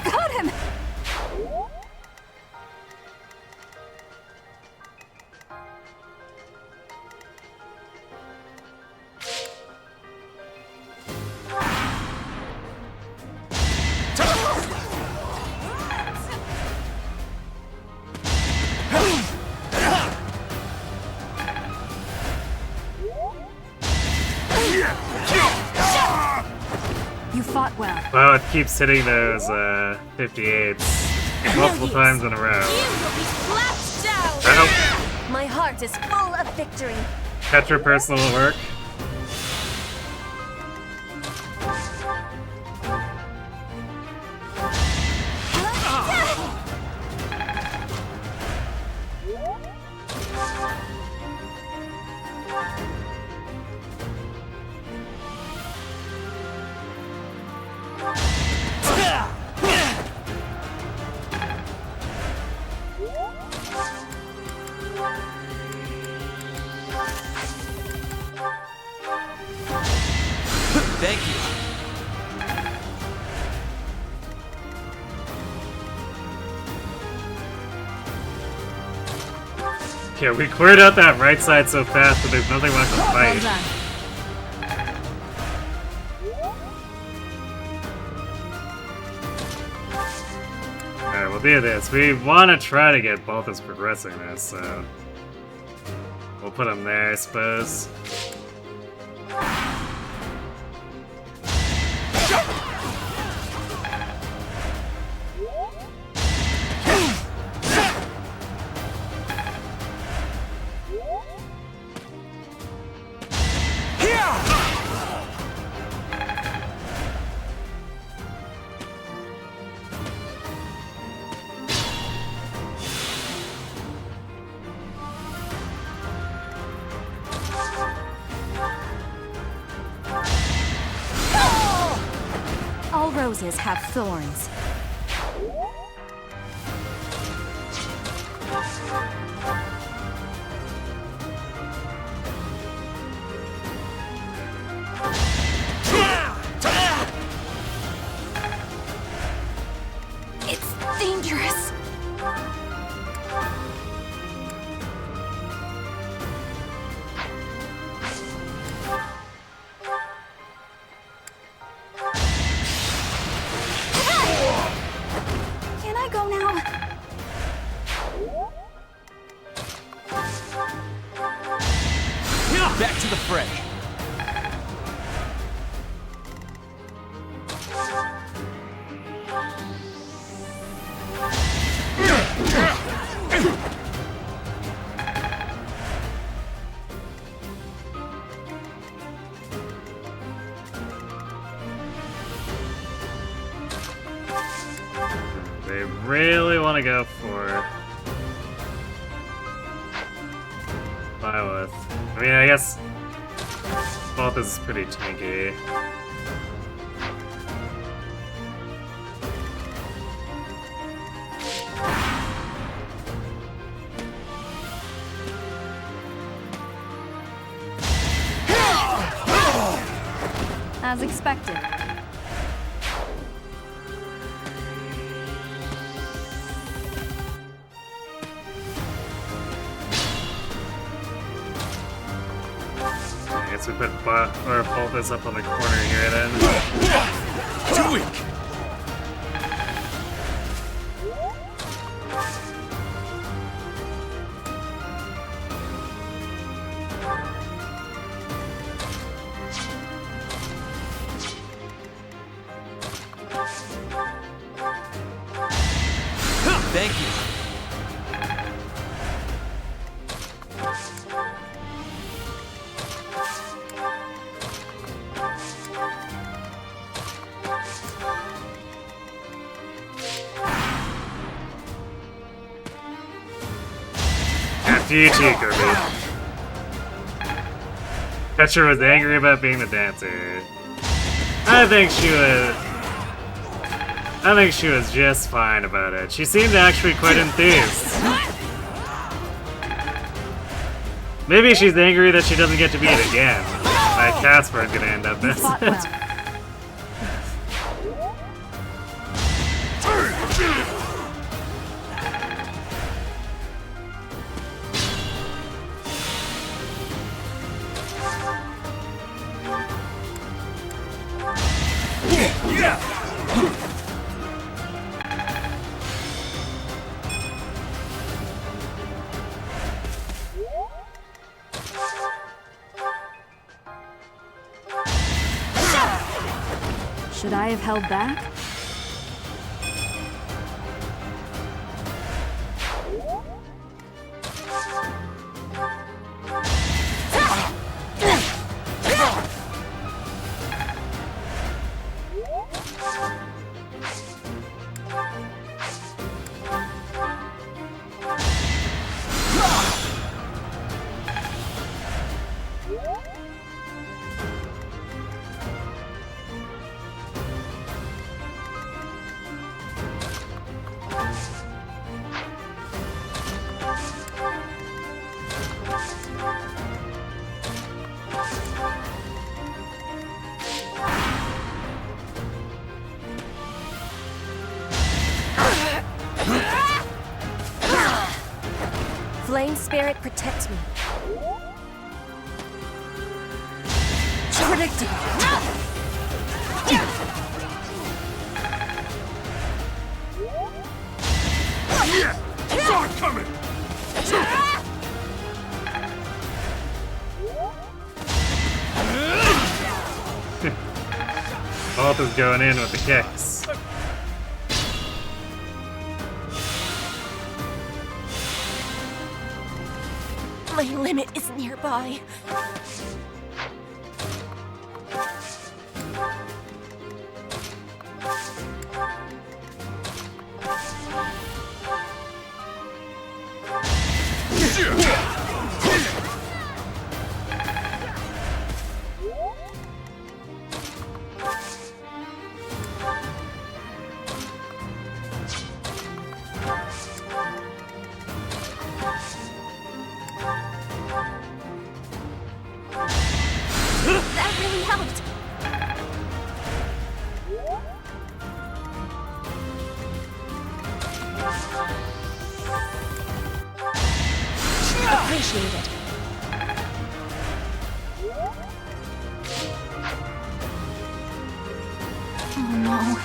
Got him! You fought well. Wow, it keeps hitting those 58s multiple times in a row. Ow. My heart is full of victory. Catch your personal work. Thank you. Yeah, we cleared out that right side so fast that there's nothing left to Well fight. done. Alright, we'll do this. We want to try to get both us progressing this, so... We'll put them there, I suppose. All roses have thorns. It's dangerous. They really want to go for Byleth. I mean, I guess both is pretty tanky. As expected. I guess we put Bolthus up on the corner here then. Too weak. Thank you. After you, Kirby. Petra was angry about being the dancer. I think she was just fine about it. She seemed actually quite enthused. Maybe she's angry that she doesn't get to be it again. Like Casper is gonna end up as it. Should I have held back? Flame spirit protects me. Predictable. Saw it coming. Both is going in with the kicks. My limit is nearby. That really helped. Appreciate it. Oh no.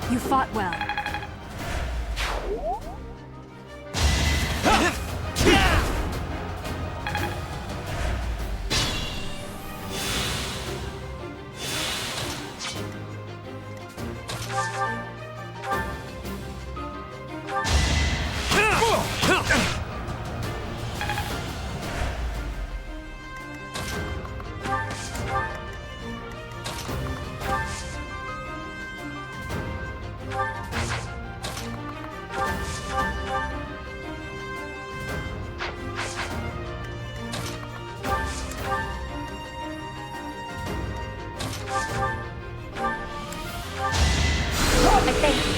You fought well. Thank you.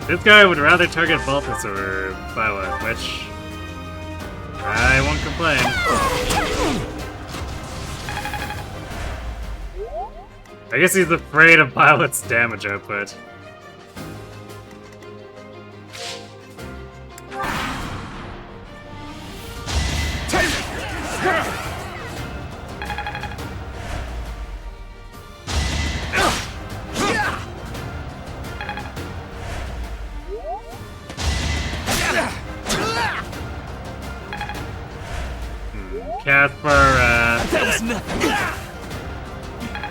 This guy would rather target Baltus or Violet, which I won't complain. I guess he's afraid of Violet's damage output.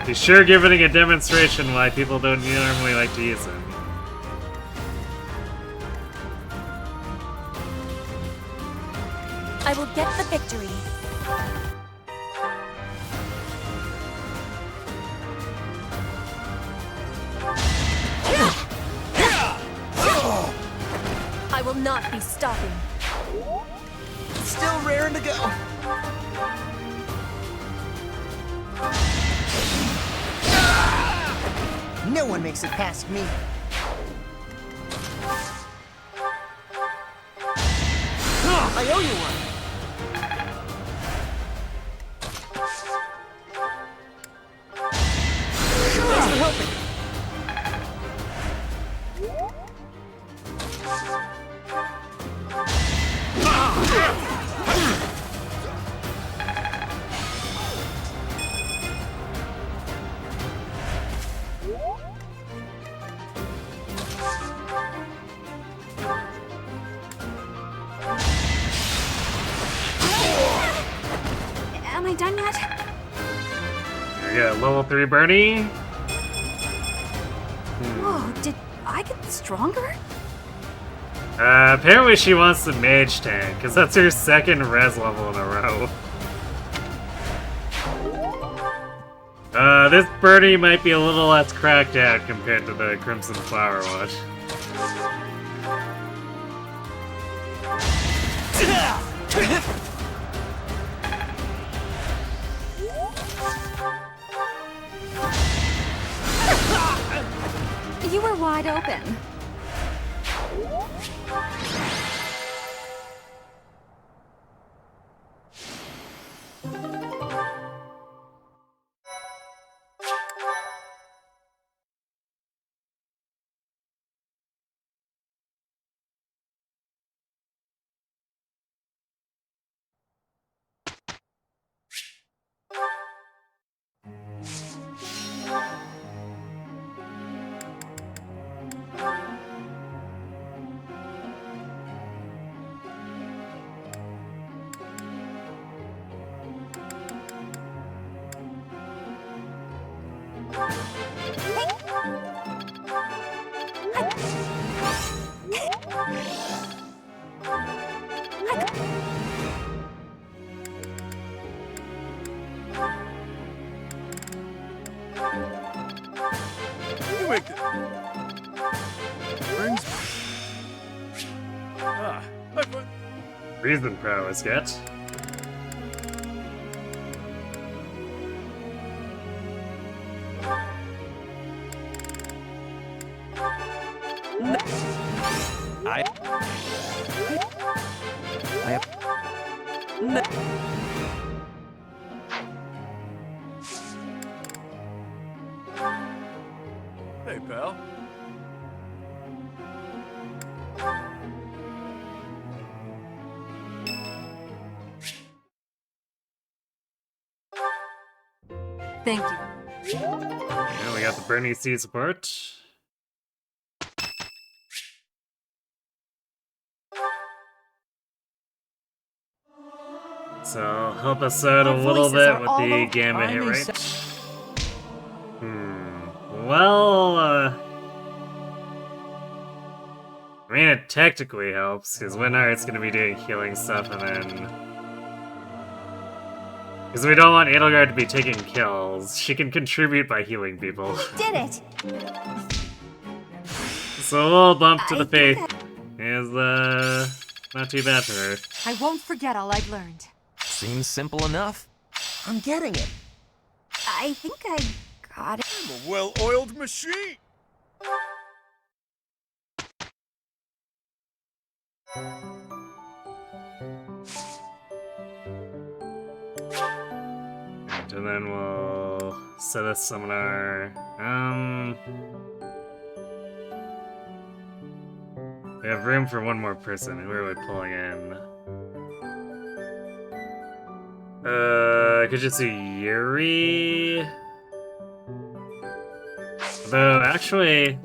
He's sure giving a demonstration why people don't normally like to use him. I will get the victory. I will not be stopping. Still raring to go. No one makes it past me. I owe you one. Thanks for helping. Am I done yet? We got level 3 Bernie. Whoa, did I get stronger? Apparently she wants the mage tank, because that's her second res level in a row. This Bernie might be a little less cracked out compared to the Crimson Flower one. You were wide open. You make it. Brings. Ah, high five. Reason prowess get. Hey, pal. Thank you. And we got the Bernie C support. So help us out a little bit with the gamma hit rate. Well, I mean, it technically helps, because Winart's gonna be doing healing stuff, and then... Because we don't want Edelgard to be taking kills. She can contribute by healing people. Did it! So a little bump to the face is, not too bad for her. I won't forget all I've learned. Seems simple enough. I'm getting it. I think I got it. I'm a well-oiled machine. And then we'll set a seminar. We have room for one more person. Who are we pulling in? I could just do Yuri. Though, actually...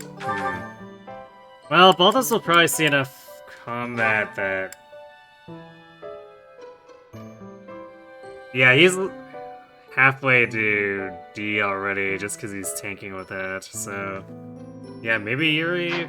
Well, both of us will probably see enough combat that... Yeah, he's halfway to D already, just because he's tanking with that, so... Yeah, maybe Yuri?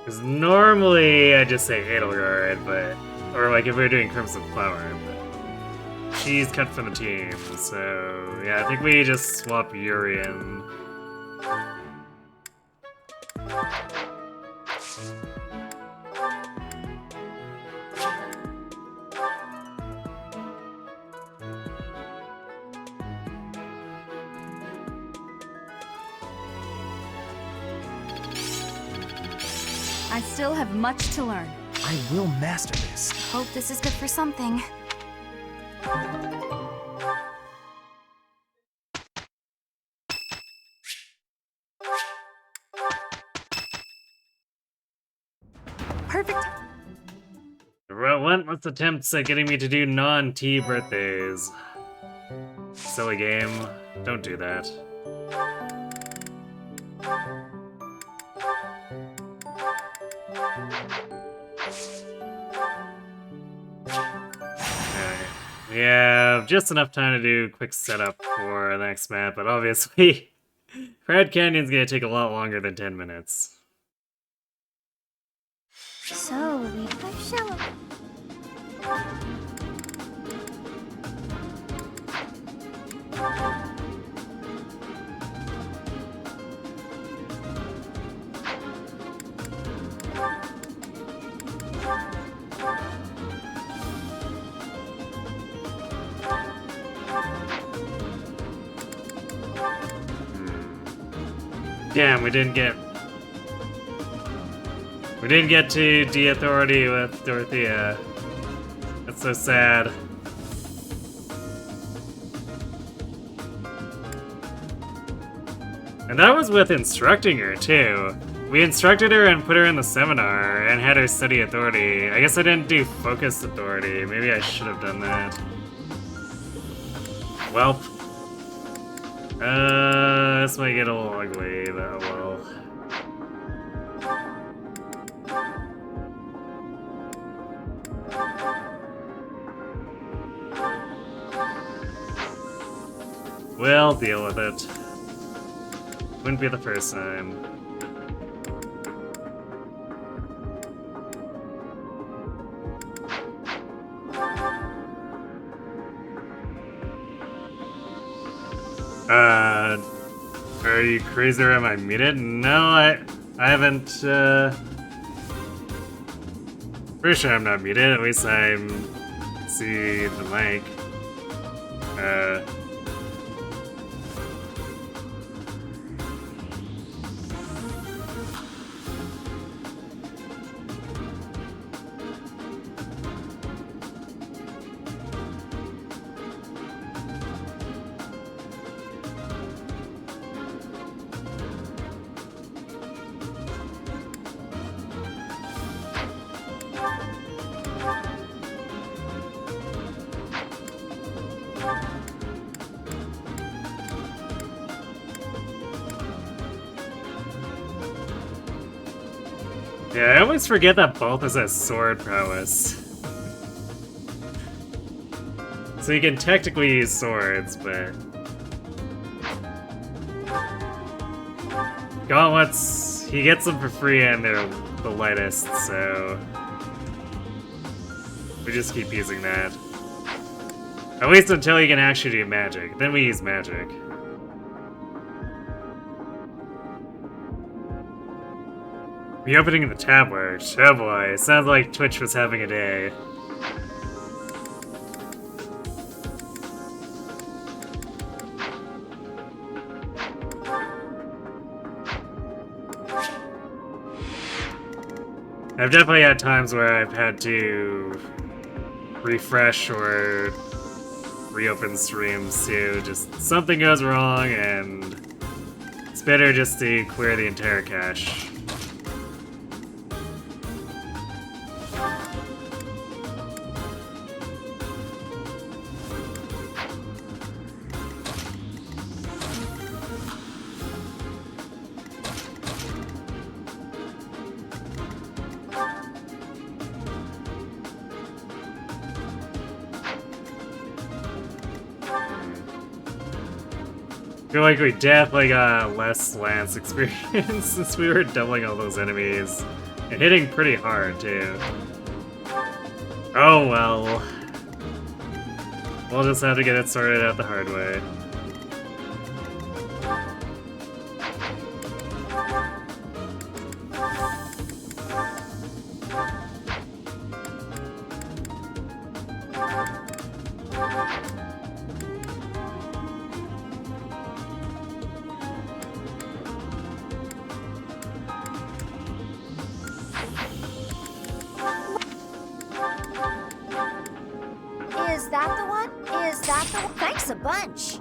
Because normally I just say Edelgard, but... Or like if we were doing Crimson Flower, but... She's cut from the team, so... Yeah, I think we just swap Yuri in. I still have much to learn. I will master this. Hope this is good for something. Perfect. Relentless attempts at getting me to do non-T birthdays. Silly game. Don't do that. We have just enough time to do a quick setup for the next map, but obviously, Red Canyon's gonna take a lot longer than 10 minutes. So we have shallow. Damn, we didn't get to D Authority with Dorothea. That's so sad. And that was with instructing her, too. We instructed her and put her in the seminar and had her study Authority. I guess I didn't do Focused Authority. Maybe I should have done that. Welp. This might get a little ugly, but oh well. We'll deal with it. Wouldn't be the first time. Are you crazy or am I muted? No, I haven't, pretty sure I'm not muted, at least I see the mic. Yeah, I always forget that Balthus has sword prowess. So you can technically use swords, but... Gauntlets, he gets them for free and they're the lightest, so... We just keep using that. At least until you can actually do magic. Then we use magic. Reopening the tab worked. Oh boy, sounds like Twitch was having a day. I've definitely had times where I've had to refresh or reopen streams too. Just something goes wrong and it's better just to clear the entire cache. I feel like we definitely got less lance experience since we were doubling all those enemies. And hitting pretty hard, too. Oh well. We'll just have to get it sorted out the hard way. Is that the one? Is that the one? Thanks a bunch.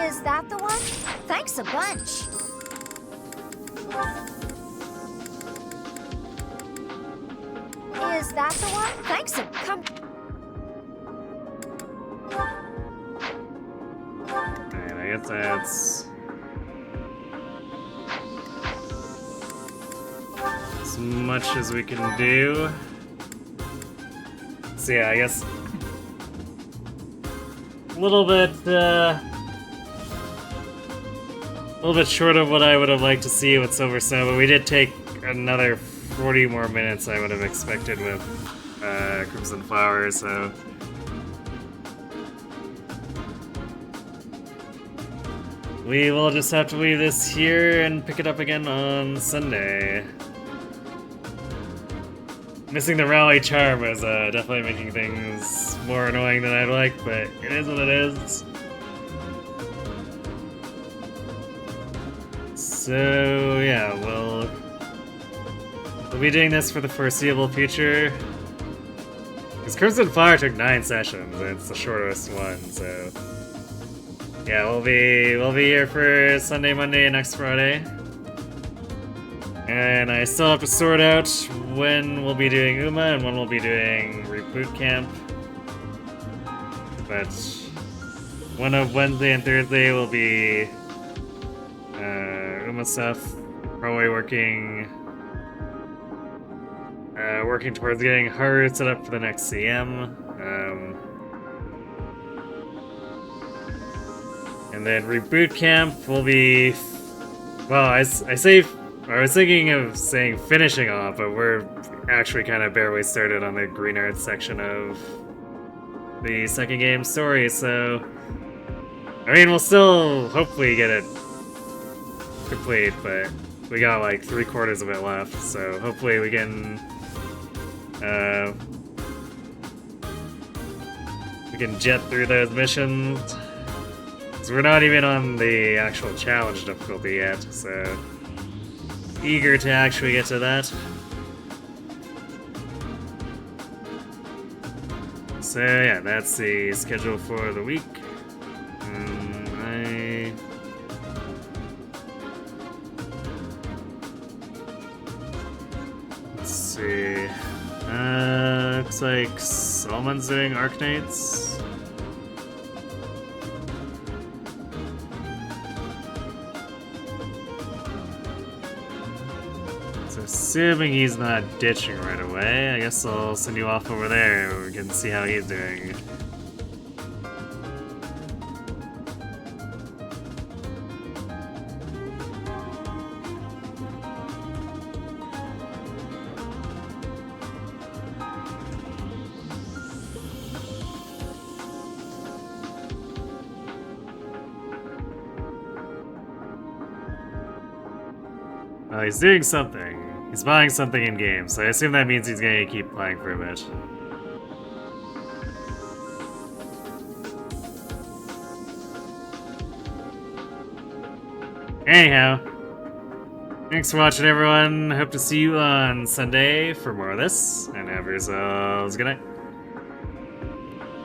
Is that the one? Thanks a bunch. Is that the one? Thanks a come. Alright, I guess that's as much as we can do. So yeah, I guess a little bit short of what I would have liked to see with Silver Snow, but we did take another 40 more minutes I would have expected with Crimson Flower, so we will just have to leave this here and pick it up again on Sunday. Missing the rally charm is definitely making things more annoying than I'd like, but it is what it is. So yeah, we'll be doing this for the foreseeable future. Because Crimson Flower took 9 sessions, and it's the shortest one, so yeah, we'll be here for Sunday, Monday, and next Friday. And I still have to sort out when we'll be doing Uma and when we'll be doing Reboot Camp. But one of Wednesday and Thursday will be Uma stuff. Probably working towards getting her set up for the next CM. And then Reboot Camp will be, well, I was thinking of saying finishing off, but we're actually kind of barely started on the Green Earth section of the second game story, so I mean, we'll still hopefully get it complete, but we got like 3/4 of it left, so hopefully we can jet through those missions. So we're not even on the actual challenge difficulty yet, so eager to actually get to that. So yeah, that's the schedule for the week. Let's see. Looks like Salmon's doing Arknights. So assuming he's not ditching right away, I guess I'll send you off over there. We can see how he's doing. Oh, he's doing something. He's buying something in game, so I assume that means he's gonna keep playing for a bit. Anyhow, thanks for watching, everyone. Hope to see you on Sunday for more of this, and have yourselves a good night.